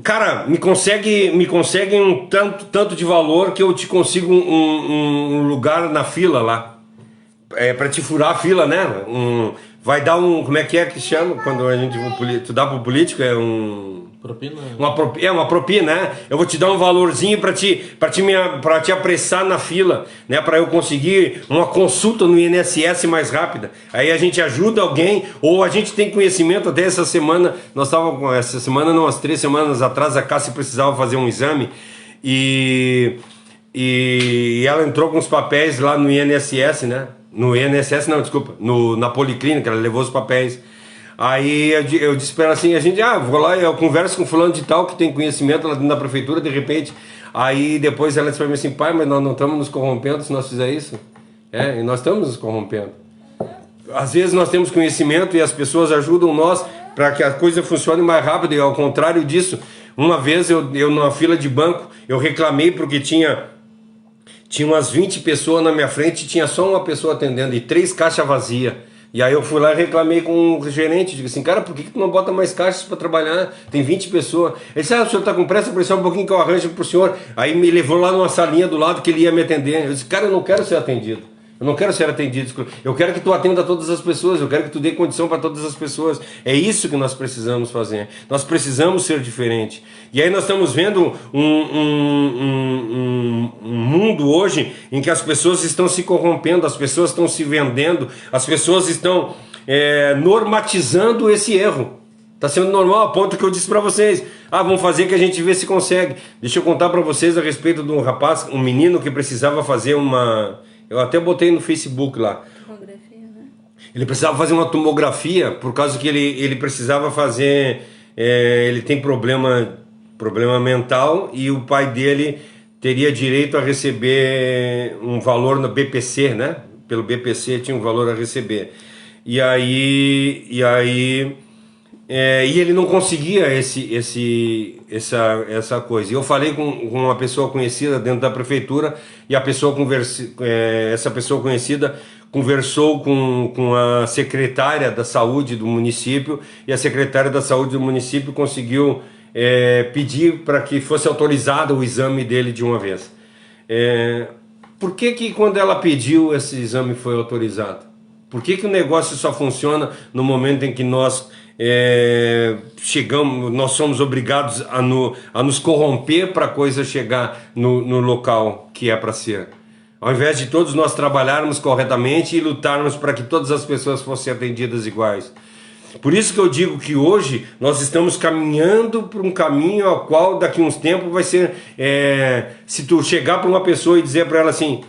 A: cara, me consegue um tanto de valor que eu te consigo um lugar na fila lá, para te furar a fila, né? Vai dar como é que chama quando a gente tu dá pro político,
C: Propina?
A: Uma propina, né? Eu vou te dar um valorzinho para te apressar na fila, né? Para eu conseguir uma consulta no INSS mais rápida. Aí a gente ajuda alguém, ou a gente tem conhecimento. Até essa semana, essa semana não, umas 3 semanas atrás, a Cássia precisava fazer um exame e ela entrou com os papéis lá no INSS, né? No INSS não, desculpa, na Policlínica, ela levou os papéis. Aí eu disse pra ela assim, vou lá, eu converso com fulano de tal que tem conhecimento lá dentro da prefeitura, de repente. Aí depois ela disse pra mim assim, pai, mas nós não estamos nos corrompendo se nós fizer isso? E nós estamos nos corrompendo. Às vezes nós temos conhecimento e as pessoas ajudam nós para que a coisa funcione mais rápido, e ao contrário disso, uma vez eu numa fila de banco, eu reclamei porque tinha umas 20 pessoas na minha frente e tinha só uma pessoa atendendo e 3 caixas vazias. E aí eu fui lá e reclamei com o gerente, digo assim, cara, por que tu não bota mais caixas para trabalhar? Tem 20 pessoas. Ele disse, o senhor tá com pressa, por um pouquinho que eu arranjo pro senhor. Aí me levou lá numa salinha do lado que ele ia me atender. Eu disse, cara, eu não quero ser atendido. Eu não quero ser atendido. Eu quero que tu atenda todas as pessoas. Eu quero que tu dê condição para todas as pessoas. É isso que nós precisamos fazer. Nós precisamos ser diferente. E aí nós estamos vendo um mundo hoje em que as pessoas estão se corrompendo, as pessoas estão se vendendo, as pessoas estão normatizando esse erro. Está sendo normal, a ponto que eu disse para vocês, vamos fazer que a gente vê se consegue. Deixa eu contar para vocês a respeito de um rapaz, um menino que precisava fazer uma... Eu até botei no Facebook lá.
B: Tomografia, né?
A: Ele precisava fazer uma tomografia por causa que ele precisava fazer... ele tem problema mental e o pai dele teria direito a receber um valor no BPC, né? Pelo BPC tinha um valor a receber. E ele não conseguia essa coisa. E eu falei com uma pessoa conhecida dentro da prefeitura e essa pessoa conhecida conversou com a secretária da saúde do município e a secretária da saúde do município conseguiu pedir para que fosse autorizado o exame dele de uma vez. Por que quando ela pediu esse exame foi autorizado? Por que o negócio só funciona no momento em que nós nós somos obrigados a nos corromper para a coisa chegar no local que é para ser? Ao invés de todos nós trabalharmos corretamente e lutarmos para que todas as pessoas fossem atendidas iguais. Por isso que eu digo que hoje nós estamos caminhando por um caminho ao qual daqui a uns tempos vai ser... se tu chegar para uma pessoa e dizer para ela assim,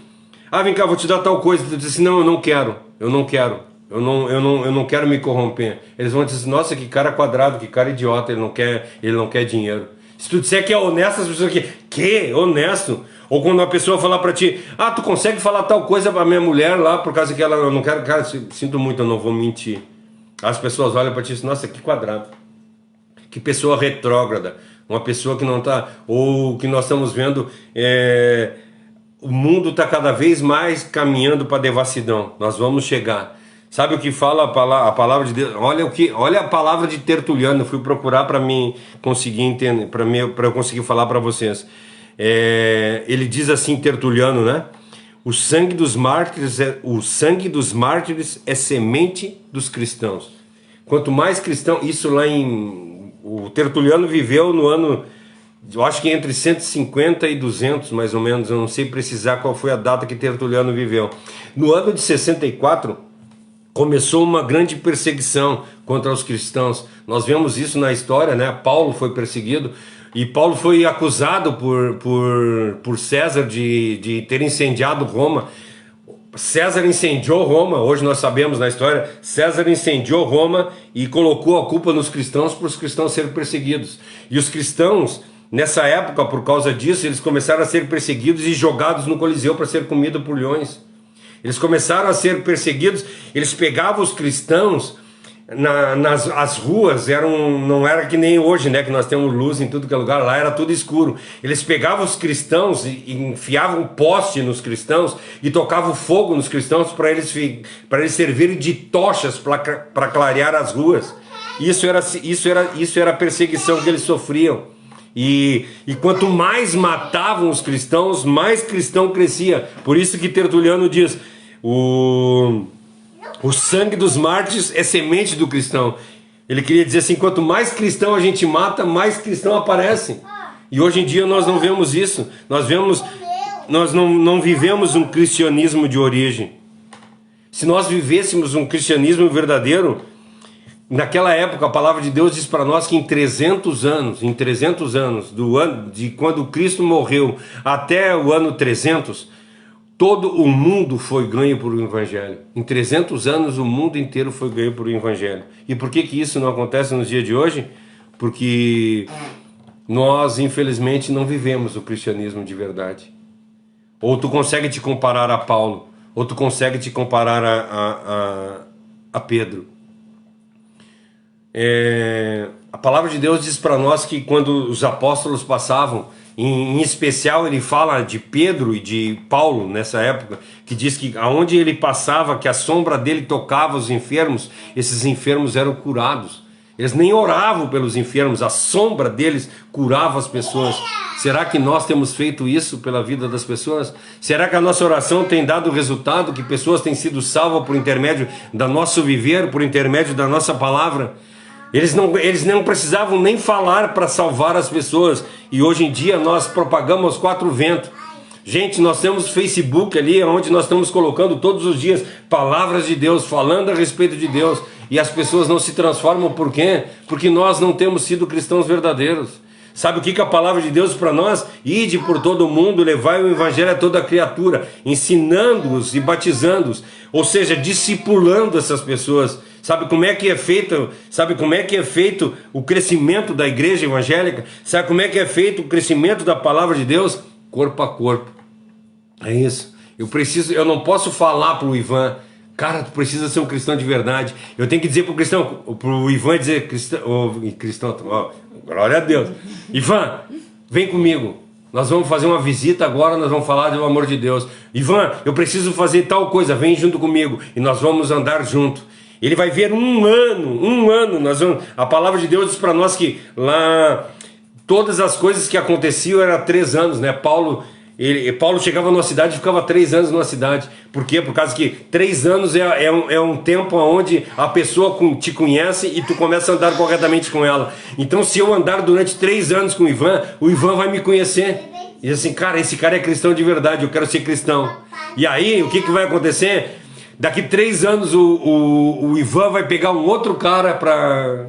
A: vem cá, vou te dar tal coisa, tu diz assim, não, eu não quero. Eu não quero me corromper. Eles vão dizer, nossa, que cara quadrado, que cara idiota, ele não quer dinheiro. Se tu disser que é honesto, as pessoas que honesto? Ou quando uma pessoa falar pra ti, tu consegue falar tal coisa pra minha mulher lá, por causa que eu não quero, cara, sinto muito, eu não vou mentir. As pessoas olham pra ti e dizem, nossa, que quadrado. Que pessoa retrógrada. Uma pessoa que não tá, ou que nós estamos vendo, o mundo está cada vez mais caminhando para a devassidão. Nós vamos chegar. Sabe o que fala a palavra de Deus? Olha a palavra de Tertuliano. Eu fui procurar para mim conseguir entender, para eu conseguir falar para vocês. Ele diz assim, Tertuliano, né? O sangue dos mártires é semente dos cristãos. Quanto mais cristão, isso lá o Tertuliano viveu no ano, eu acho que entre 150 e 200 mais ou menos, eu não sei precisar qual foi a data que Tertuliano viveu. No ano de 64 começou uma grande perseguição contra os cristãos. Nós vemos isso na história, né? Paulo foi perseguido e Paulo foi acusado por César de ter incendiado Roma. César incendiou Roma, hoje nós sabemos na história, César incendiou Roma e colocou a culpa nos cristãos por os cristãos serem perseguidos. E os cristãos, nessa época, por causa disso, eles começaram a ser perseguidos e jogados no Coliseu para ser comidos por leões. Eles começaram a ser perseguidos, eles pegavam os cristãos as ruas, não era que nem hoje, né, que nós temos luz em tudo que é lugar, lá era tudo escuro. Eles pegavam os cristãos e enfiavam um poste nos cristãos e tocavam fogo nos cristãos para eles servirem de tochas para clarear as ruas. Isso era a perseguição que eles sofriam. E quanto mais matavam os cristãos, mais cristão crescia. Por isso que Tertuliano diz, o sangue dos mártires é semente do cristão. Ele queria dizer assim, quanto mais cristão a gente mata, mais cristão aparece. E hoje em dia nós não vemos isso. Nós não vivemos um cristianismo de origem. Se nós vivêssemos um cristianismo verdadeiro, naquela época a palavra de Deus diz para nós que em 300 anos, do ano de quando Cristo morreu até o ano 300, todo o mundo foi ganho por o Evangelho. Em 300 anos o mundo inteiro foi ganho por o Evangelho. E por que isso não acontece nos dias de hoje? Porque nós, infelizmente, não vivemos o cristianismo de verdade. Ou tu consegue te comparar a Paulo, ou tu consegue te comparar a Pedro. A palavra de Deus diz para nós que quando os apóstolos passavam, em especial ele fala de Pedro e de Paulo nessa época, que diz que aonde ele passava, que a sombra dele tocava os enfermos, esses enfermos eram curados. Eles nem oravam pelos enfermos, a sombra deles curava as pessoas. Será que nós temos feito isso pela vida das pessoas? Será que a nossa oração tem dado resultado, que pessoas têm sido salvas por intermédio do nosso viver, por intermédio da nossa palavra? Eles não precisavam nem falar para salvar as pessoas. E hoje em dia nós propagamos aos quatro ventos. Gente, nós temos Facebook ali, onde nós estamos colocando todos os dias palavras de Deus, falando a respeito de Deus. E as pessoas não se transformam, por quê? Porque nós não temos sido cristãos verdadeiros. Sabe o que a palavra de Deus para nós? Ide por todo o mundo, levai o evangelho a toda criatura, ensinando-os e batizando-os, ou seja, discipulando essas pessoas. Sabe como é que é feito? Sabe como é que é feito o crescimento da igreja evangélica? Sabe como é que é feito o crescimento da palavra de Deus? Corpo a corpo. É isso. Eu não posso falar para o Ivan, cara, tu precisa ser um cristão de verdade. Eu tenho que dizer para o Ivan dizer, cristão, glória a Deus. Ivan, vem comigo. Nós vamos fazer uma visita agora, nós vamos falar do amor de Deus. Ivan, eu preciso fazer tal coisa, vem junto comigo. E nós vamos andar junto. Ele vai ver um ano. A palavra de Deus diz para nós que lá todas as coisas que aconteciam eram 3 anos, né? Paulo chegava numa cidade e ficava 3 anos numa cidade. Por quê? Por causa que 3 anos é um tempo onde a pessoa te conhece e tu começa a andar corretamente com ela. Então, se eu andar durante 3 anos com o Ivan vai me conhecer. E assim, cara, esse cara é cristão de verdade, eu quero ser cristão. E aí, o que vai acontecer? Daqui 3 anos o Ivan vai pegar um outro cara para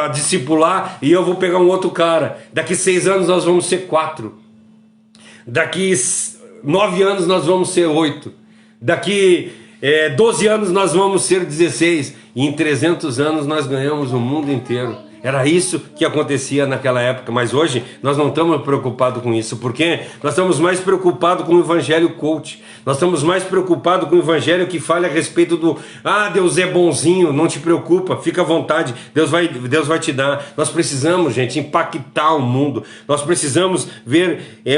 A: discipular, e eu vou pegar um outro cara. Daqui 6 anos nós vamos ser 4. Daqui 9 anos nós vamos ser 8. Daqui 12 anos nós vamos ser 16. E em 300 anos nós ganhamos o mundo inteiro. Era isso que acontecia naquela época. Mas hoje nós não estamos preocupados com isso. Por quê? Nós estamos mais preocupados com o evangelho coach. Nós estamos mais preocupados com o evangelho que fala a respeito do Deus é bonzinho, não te preocupa, fica à vontade, Deus vai te dar. Nós precisamos, gente, impactar o mundo. Nós precisamos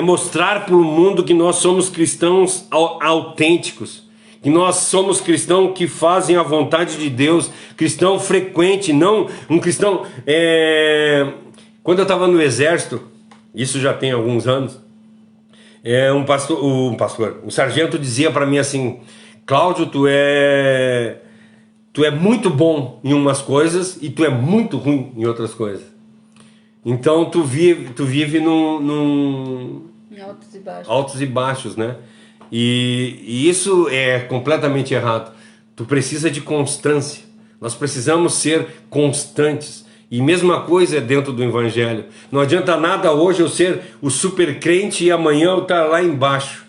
A: mostrar para o mundo que nós somos cristãos autênticos. Que nós somos cristãos que fazem a vontade de Deus, cristão frequente, não um cristão... Quando eu estava no exército, isso já tem alguns anos, um sargento dizia para mim assim: Cláudio, tu é muito bom em umas coisas e tu é muito ruim em outras coisas. Então tu vive num altos e baixos, né? E isso é completamente errado. Tu precisa de constância. Nós precisamos ser constantes. E mesma coisa é dentro do evangelho. Não adianta nada hoje eu ser o super crente e amanhã eu estar lá embaixo.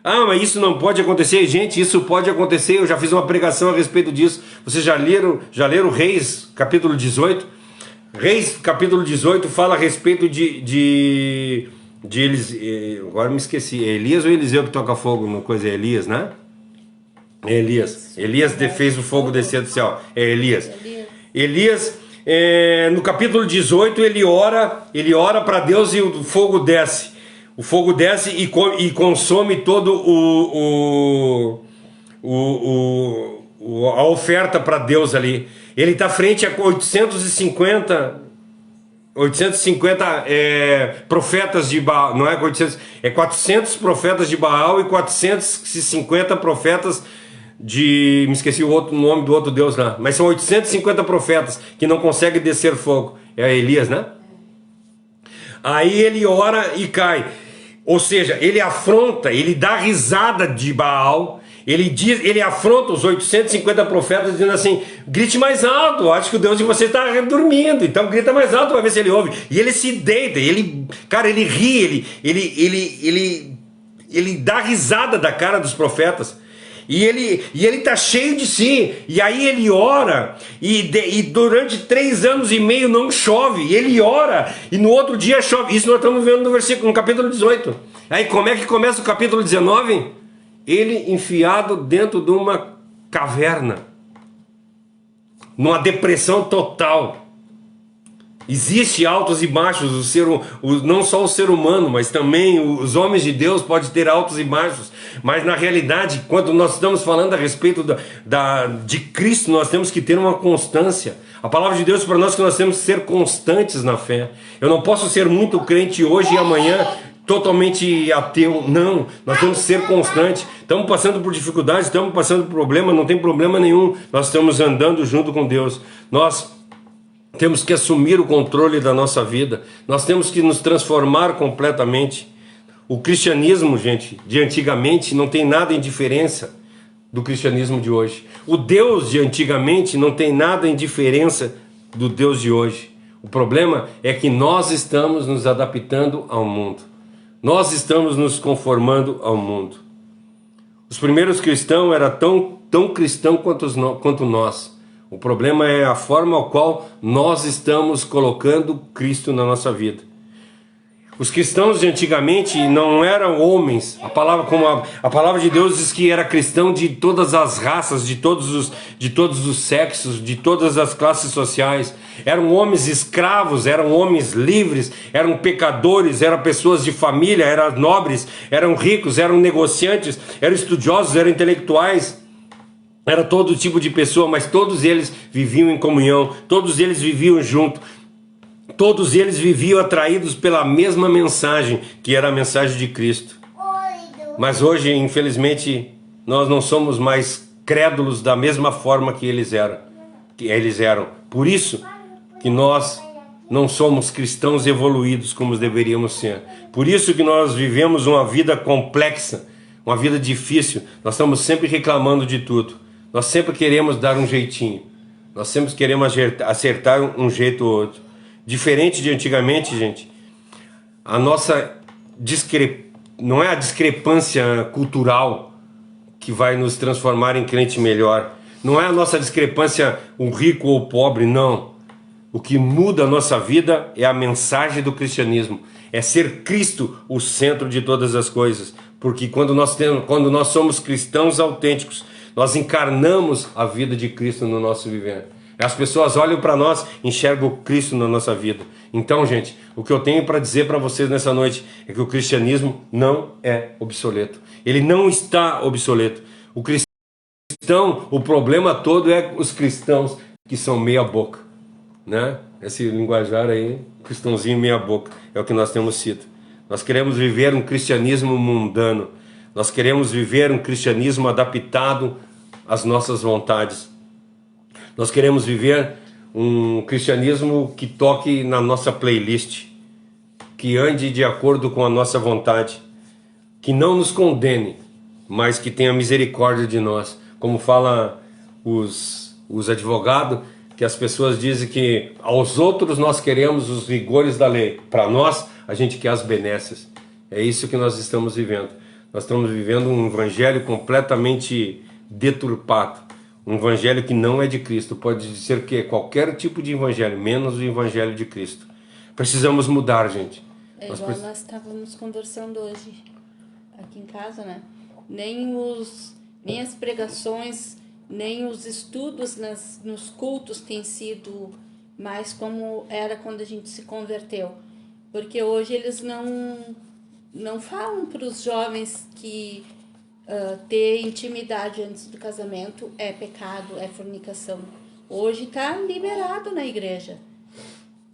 A: Mas isso não pode acontecer. Gente, isso pode acontecer. Eu já fiz uma pregação a respeito disso. Vocês já leram Reis, capítulo 18? Reis, capítulo 18, fala a respeito de agora me esqueci, é Elias ou Eliseu que toca fogo no coisa? É Elias, né? É Elias. Elias fez o fogo descer do céu. É Elias. Elias, no capítulo 18, ele ora para Deus e o fogo desce. O fogo desce e consome todo a oferta para Deus ali. Ele está frente a 850 profetas de Baal, não é 800, é 400 profetas de Baal e 450 profetas me esqueci o nome do outro Deus lá, mas são 850 profetas que não conseguem descer fogo. É Elias, né? Aí ele ora e cai. Ou seja, ele afronta, ele dá risada de Baal, ele afronta os 850 profetas dizendo assim: grite mais alto, acho que o Deus de vocês está dormindo, então grita mais alto para ver se ele ouve. E ele se deita, ele ri, ele dá risada da cara dos profetas. E ele está cheio de si, e aí ele ora, e durante 3 anos e meio não chove, e ele ora, e no outro dia chove. Isso nós estamos vendo no capítulo 18. Aí como é que começa o capítulo 19? Ele enfiado dentro de uma caverna, numa depressão total. Existe altos e baixos, não só o ser humano, mas também os homens de Deus podem ter altos e baixos. Mas na realidade, quando nós estamos falando a respeito de Cristo, nós temos que ter uma constância. A palavra de Deus para nós é que nós temos que ser constantes na fé. Eu não posso ser muito crente hoje e amanhã totalmente ateu. Não, nós temos que ser constantes. Estamos passando por dificuldades, estamos passando por problema, não tem problema nenhum. Nós estamos andando junto com Deus. Nós temos que assumir o controle da nossa vida. Nós temos que nos transformar completamente. O cristianismo, gente, de antigamente não tem nada em diferença do cristianismo de hoje. O Deus de antigamente não tem nada em diferença do Deus de hoje. O problema é que nós estamos nos adaptando ao mundo. Nós estamos nos conformando ao mundo. Os primeiros cristãos eram tão cristãos quanto nós. O problema é a forma ao qual nós estamos colocando Cristo na nossa vida. Os cristãos de antigamente não eram homens. A palavra de Deus diz que era cristão de todas as raças, de todos os sexos, de todas as classes sociais. Eram homens escravos, eram homens livres, eram pecadores, eram pessoas de família, eram nobres, eram ricos, eram negociantes, eram estudiosos, eram intelectuais. Era todo tipo de pessoa, mas todos eles viviam em comunhão, todos eles viviam junto, todos eles viviam atraídos pela mesma mensagem, que era a mensagem de Cristo. Mas hoje, infelizmente, nós não somos mais crédulos da mesma forma que eles eram. Por isso que nós não somos cristãos evoluídos como deveríamos ser. Por isso que nós vivemos uma vida complexa, uma vida difícil. Nós estamos sempre reclamando de tudo. Nós sempre queremos dar um jeitinho. Nós sempre queremos acertar um jeito ou outro. Diferente de antigamente, gente, a nossa não é a discrepância cultural que vai nos transformar em crente melhor. Não é a nossa discrepância, o rico ou o pobre, não. O que muda a nossa vida é a mensagem do cristianismo. É ser Cristo o centro de todas as coisas. Porque quando nós somos cristãos autênticos, nós encarnamos a vida de Cristo no nosso viver. As pessoas olham para nós, enxergam Cristo na nossa vida. Então, gente, o que eu tenho para dizer para vocês nessa noite é que o cristianismo não é obsoleto. Ele não está obsoleto. O cristão, o problema todo é os cristãos que são meia boca, né? Esse linguajar aí, cristãozinho meia boca, é o que nós temos sido. Nós queremos viver um cristianismo mundano. Nós queremos viver um cristianismo adaptado às nossas vontades. Nós queremos viver um cristianismo que toque na nossa playlist, que ande de acordo com a nossa vontade, que não nos condene, mas que tenha misericórdia de nós. Como fala os advogados, que as pessoas dizem que aos outros nós queremos os rigores da lei, para nós a gente quer as benesses. É isso que nós estamos vivendo. Nós estamos vivendo um evangelho completamente deturpado. Um evangelho que não é de Cristo. Pode ser que qualquer tipo de evangelho, menos o evangelho de Cristo. Precisamos mudar, gente.
B: É igual nós estávamos conversando hoje aqui em casa, né? Nem as pregações, nem os estudos nos cultos têm sido mais como era quando a gente se converteu. Porque hoje eles não falam para os jovens que ter intimidade antes do casamento é pecado, é fornicação. Hoje está liberado na igreja.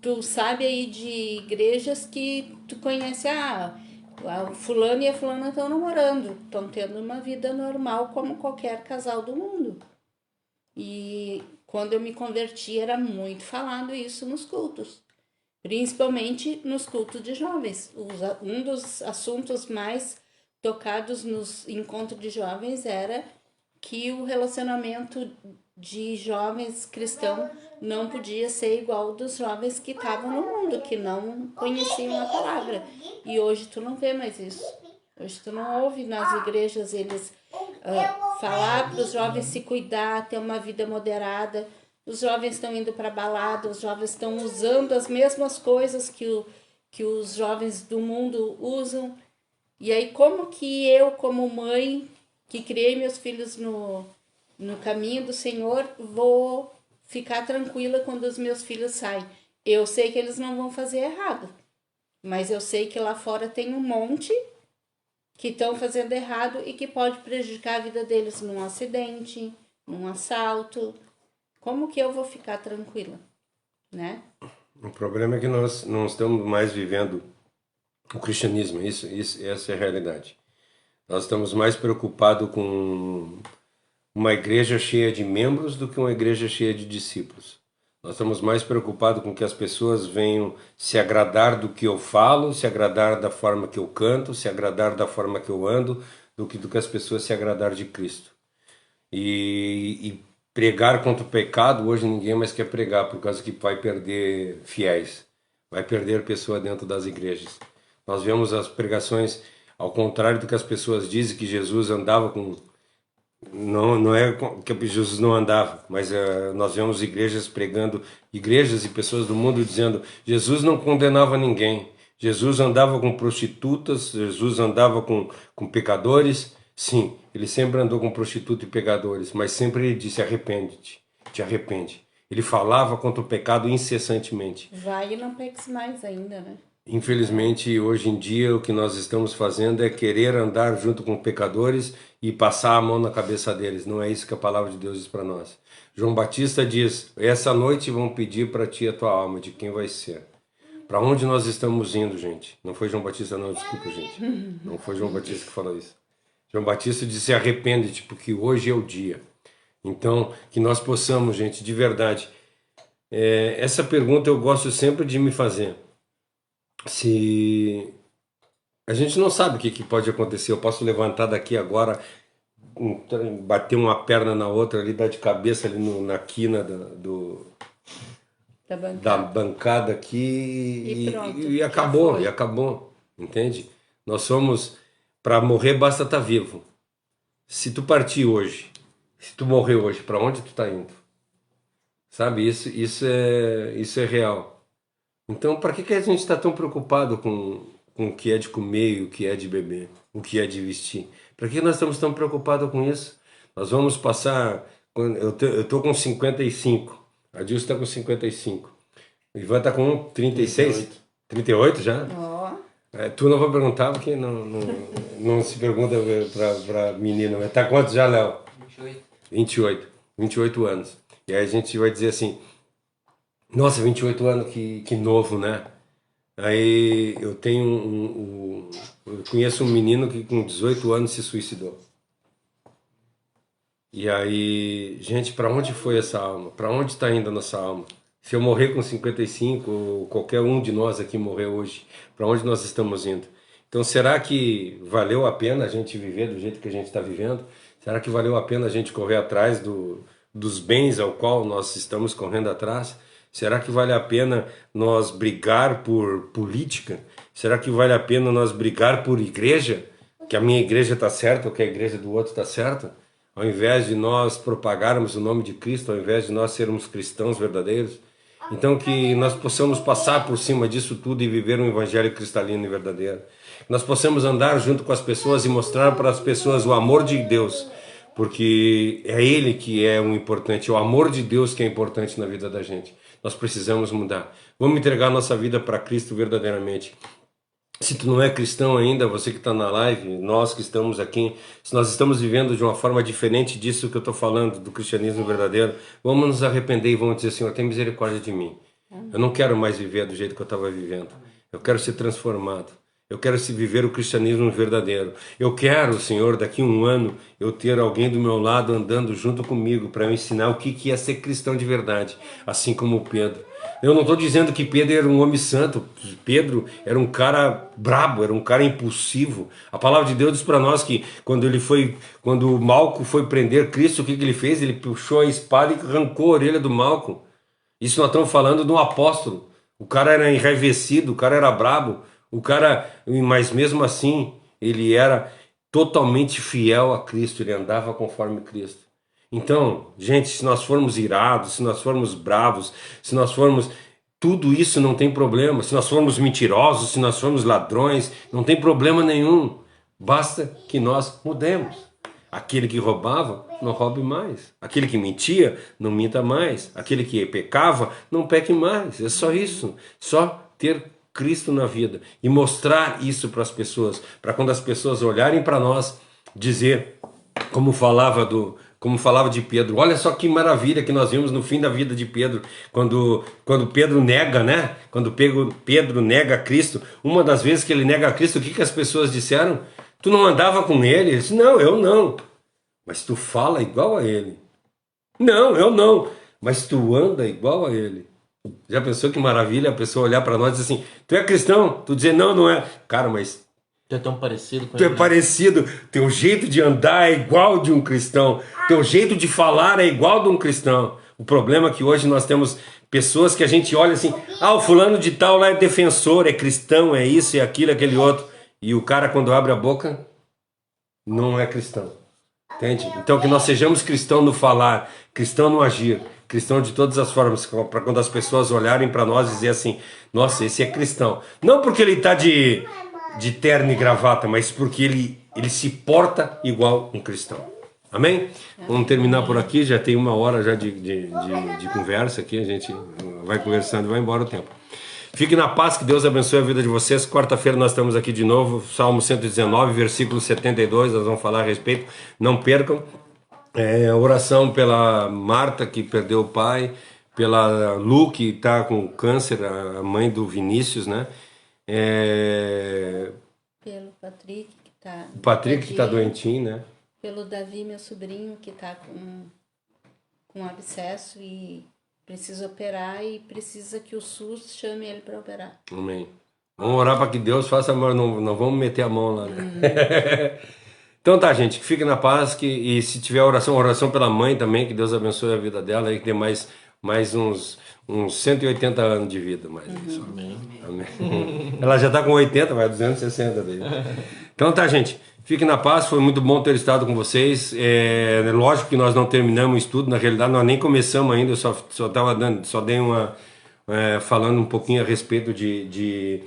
B: Tu sabe aí de igrejas que tu conhece, O fulano e a fulana estão namorando, estão tendo uma vida normal como qualquer casal do mundo. E quando eu me converti era muito falado isso nos cultos, principalmente nos cultos de jovens. Um dos assuntos mais tocados nos encontros de jovens era que o relacionamento de jovens cristãos não podia ser igual dos jovens que estavam no mundo, que não conheciam a palavra. E hoje tu não vê mais isso. Hoje tu não ouve nas igrejas eles falar para os jovens se cuidar, ter uma vida moderada. Os jovens estão indo para balada, os jovens estão usando as mesmas coisas que os jovens do mundo usam. E aí como que eu, como mãe, que criei meus filhos no caminho do Senhor, vou ficar tranquila quando os meus filhos saem? Eu sei que eles não vão fazer errado, mas eu sei que lá fora tem um monte que estão fazendo errado e que pode prejudicar a vida deles num acidente, num assalto. Como que eu vou ficar tranquila, né?
A: O problema é que nós não estamos mais vivendo o cristianismo, essa é a realidade. Nós estamos mais preocupados com uma igreja cheia de membros do que uma igreja cheia de discípulos. Nós estamos mais preocupados com que as pessoas venham se agradar do que eu falo, se agradar da forma que eu canto, se agradar da forma que eu ando, do que as pessoas se agradar de Cristo. E pregar contra o pecado, hoje ninguém mais quer pregar, por causa que vai perder fiéis, vai perder pessoa dentro das igrejas. Nós vemos as pregações, ao contrário do que as pessoas dizem, que Jesus andava com... Não é que Jesus não andava, mas nós vemos igrejas pregando, igrejas e pessoas do mundo dizendo: Jesus não condenava ninguém, Jesus andava com prostitutas, Jesus andava com pecadores. Sim, ele sempre andou com prostitutas e pecadores, mas sempre ele disse: arrepende-te, te arrepende. Ele falava contra o pecado incessantemente.
B: Vai e não peques mais ainda, né?
A: Infelizmente, hoje em dia, o que nós estamos fazendo é querer andar junto com pecadores e passar a mão na cabeça deles. Não é isso que a palavra de Deus diz para nós. João Batista diz: essa noite vão pedir para ti a tua alma, de quem vai ser. Para onde nós estamos indo, gente? Não foi João Batista, não, desculpa, gente. Não foi João Batista que falou isso. João Batista disse: arrepende-te, porque hoje é o dia. Então, que nós possamos, gente, de verdade. Essa pergunta eu gosto sempre de me fazer. Se a gente não sabe o que pode acontecer, eu posso levantar daqui agora, bater uma perna na outra ali, dar de cabeça ali na quina da bancada aqui e acabou, entende? Nós somos, para morrer basta estar vivo. Se tu partir hoje, se tu morrer hoje, para onde tu tá indo? Sabe, isso é real. Então, para que a gente está tão preocupado com o que é de comer e o que é de beber, o que é de vestir? Para que nós estamos tão preocupados com isso? Nós vamos passar... Eu estou com 55, a Dilson está com 55. O Ivan está com 36? 38 já? Tu não vai perguntar, porque não se pergunta para menina. Mas tá quantos já, Léo? 28 anos. E aí a gente vai dizer assim... Nossa, 28 anos, que novo, né? Aí eu eu conheço um menino que com 18 anos se suicidou. E aí, gente, para onde foi essa alma? Para onde está indo a nossa alma? Se eu morrer com 55, ou qualquer um de nós aqui morrer hoje, para onde nós estamos indo? Então, será que valeu a pena a gente viver do jeito que a gente está vivendo? Será que valeu a pena a gente correr atrás dos bens ao qual nós estamos correndo atrás? Será que vale a pena nós brigar por política? Será que vale a pena nós brigar por igreja? Que a minha igreja está certa ou que a igreja do outro está certa? Ao invés de nós propagarmos o nome de Cristo, ao invés de nós sermos cristãos verdadeiros? Então que nós possamos passar por cima disso tudo e viver um evangelho cristalino e verdadeiro. Que nós possamos andar junto com as pessoas e mostrar para as pessoas o amor de Deus. Porque é Ele que é o importante, é o amor de Deus que é importante na vida da gente. Nós precisamos mudar. Vamos entregar nossa vida para Cristo verdadeiramente. Se tu não é cristão ainda, você que está na live, nós que estamos aqui, se nós estamos vivendo de uma forma diferente disso que eu estou falando, do cristianismo verdadeiro, vamos nos arrepender e vamos dizer: Senhor, tem misericórdia de mim. Eu não quero mais viver do jeito que eu estava vivendo. Eu quero ser transformado. Eu quero se viver o cristianismo verdadeiro. Eu quero, Senhor, daqui a um ano, eu ter alguém do meu lado andando junto comigo para eu ensinar o que é ser cristão de verdade, assim como o Pedro. Eu não estou dizendo que Pedro era um homem santo. Pedro era um cara brabo, era um cara impulsivo. A palavra de Deus diz para nós que quando o Malco foi prender Cristo, o que ele fez? Ele puxou a espada e arrancou a orelha do Malco. Isso nós estamos falando de um apóstolo. O cara era enraivecido, o cara era brabo, mas mesmo assim ele era totalmente fiel a Cristo, ele andava conforme Cristo. Então, gente, se nós formos irados, se nós formos bravos, se nós formos... Tudo isso não tem problema. Se nós formos mentirosos, se nós formos ladrões, não tem problema nenhum. Basta que nós mudemos. Aquele que roubava, não roube mais. Aquele que mentia, não minta mais. Aquele que pecava, não peque mais. É só isso. Só ter Cristo na vida e mostrar isso para as pessoas, para quando as pessoas olharem para nós, dizer, como falava de Pedro, olha só que maravilha que nós vimos no fim da vida de Pedro, quando Pedro nega, né? Quando Pedro nega Cristo, uma das vezes que ele nega Cristo, o que as pessoas disseram? Tu não andava com ele? Ele disse, não, eu não. Mas tu fala igual a ele. Não, eu não. Mas tu anda igual a ele. Já pensou que maravilha a pessoa olhar para nós e dizer assim, tu é cristão? Tu dizer, não, não é. Cara, mas...
C: Tu é tão parecido com
A: Tu
C: ele.
A: é parecido. Teu jeito de andar é igual de um cristão. Teu jeito de falar é igual de um cristão. O problema é que hoje nós temos pessoas que a gente olha assim, o fulano de tal lá é defensor, é cristão, é isso, é aquilo, é aquele outro. E o cara quando abre a boca, não é cristão. Entende? Então que nós sejamos cristãos no falar, cristão no agir, cristão de todas as formas, para quando as pessoas olharem para nós e dizer assim, nossa, esse é cristão. Não porque ele está de terno e gravata, mas porque ele se porta igual um cristão. Amém? Vamos terminar por aqui, já tem 1 hora já de conversa aqui, a gente vai conversando e vai embora o tempo. Fique na paz, que Deus abençoe a vida de vocês. Quarta-feira nós estamos aqui de novo, Salmo 119, versículo 72, nós vamos falar a respeito, não percam. Oração pela Marta, que perdeu o pai, pela Lu, que está com câncer, a mãe do Vinícius, né?
B: Pelo Patrick, que está...
A: O Patrick, que está doentinho, né?
B: Pelo Davi, meu sobrinho, que está com abscesso e precisa operar e precisa que o SUS chame ele para operar.
A: Amém. Vamos orar para que Deus faça, mas não vamos meter a mão lá, né? Então tá, gente, que fique na paz, e se tiver oração pela mãe também, que Deus abençoe a vida dela e que dê mais uns 180 anos de vida. Mais isso.
C: Amém.
A: Amém. Ela já está com 80, vai 260 daí. Então tá, gente, fique na paz, foi muito bom ter estado com vocês. Lógico que nós não terminamos o estudo, na realidade nós nem começamos ainda, eu só dei falando um pouquinho a respeito de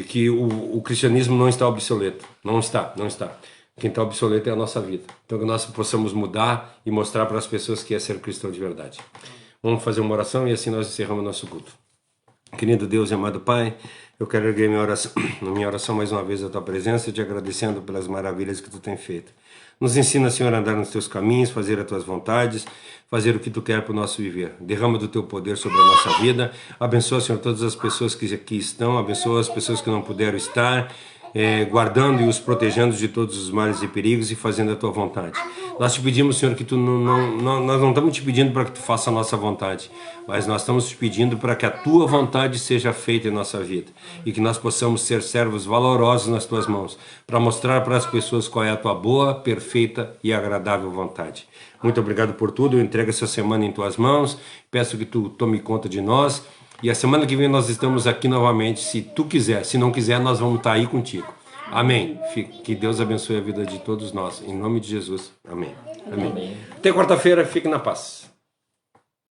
A: que o cristianismo não está obsoleto. Não está. Quem está obsoleto é a nossa vida. Então que nós possamos mudar e mostrar para as pessoas que é ser cristão de verdade. Vamos fazer uma oração e assim nós encerramos nosso culto. Querido Deus e amado Pai, eu quero erguer minha oração mais uma vez à Tua presença, te agradecendo pelas maravilhas que Tu tem feito. Nos ensina, Senhor, a andar nos Teus caminhos, fazer as Tuas vontades, fazer o que Tu quer para o nosso viver. Derrama do Teu poder sobre a nossa vida. Abençoa, Senhor, todas as pessoas que aqui estão, abençoa as pessoas que não puderam estar, guardando e os protegendo de todos os males e perigos e fazendo a Tua vontade. Nós te pedimos, Senhor, que nós não estamos te pedindo para que Tu faça a nossa vontade, mas nós estamos te pedindo para que a Tua vontade seja feita em nossa vida e que nós possamos ser servos valorosos nas Tuas mãos, para mostrar para as pessoas qual é a Tua boa, perfeita e agradável vontade. Muito obrigado por tudo, eu entrego essa semana em Tuas mãos, peço que Tu tome conta de nós. E a semana que vem nós estamos aqui novamente, se Tu quiser. Se não quiser, nós vamos estar aí contigo. Amém. Que Deus abençoe a vida de todos nós. Em nome de Jesus. Amém. Amém. Até quarta-feira. Fique na paz.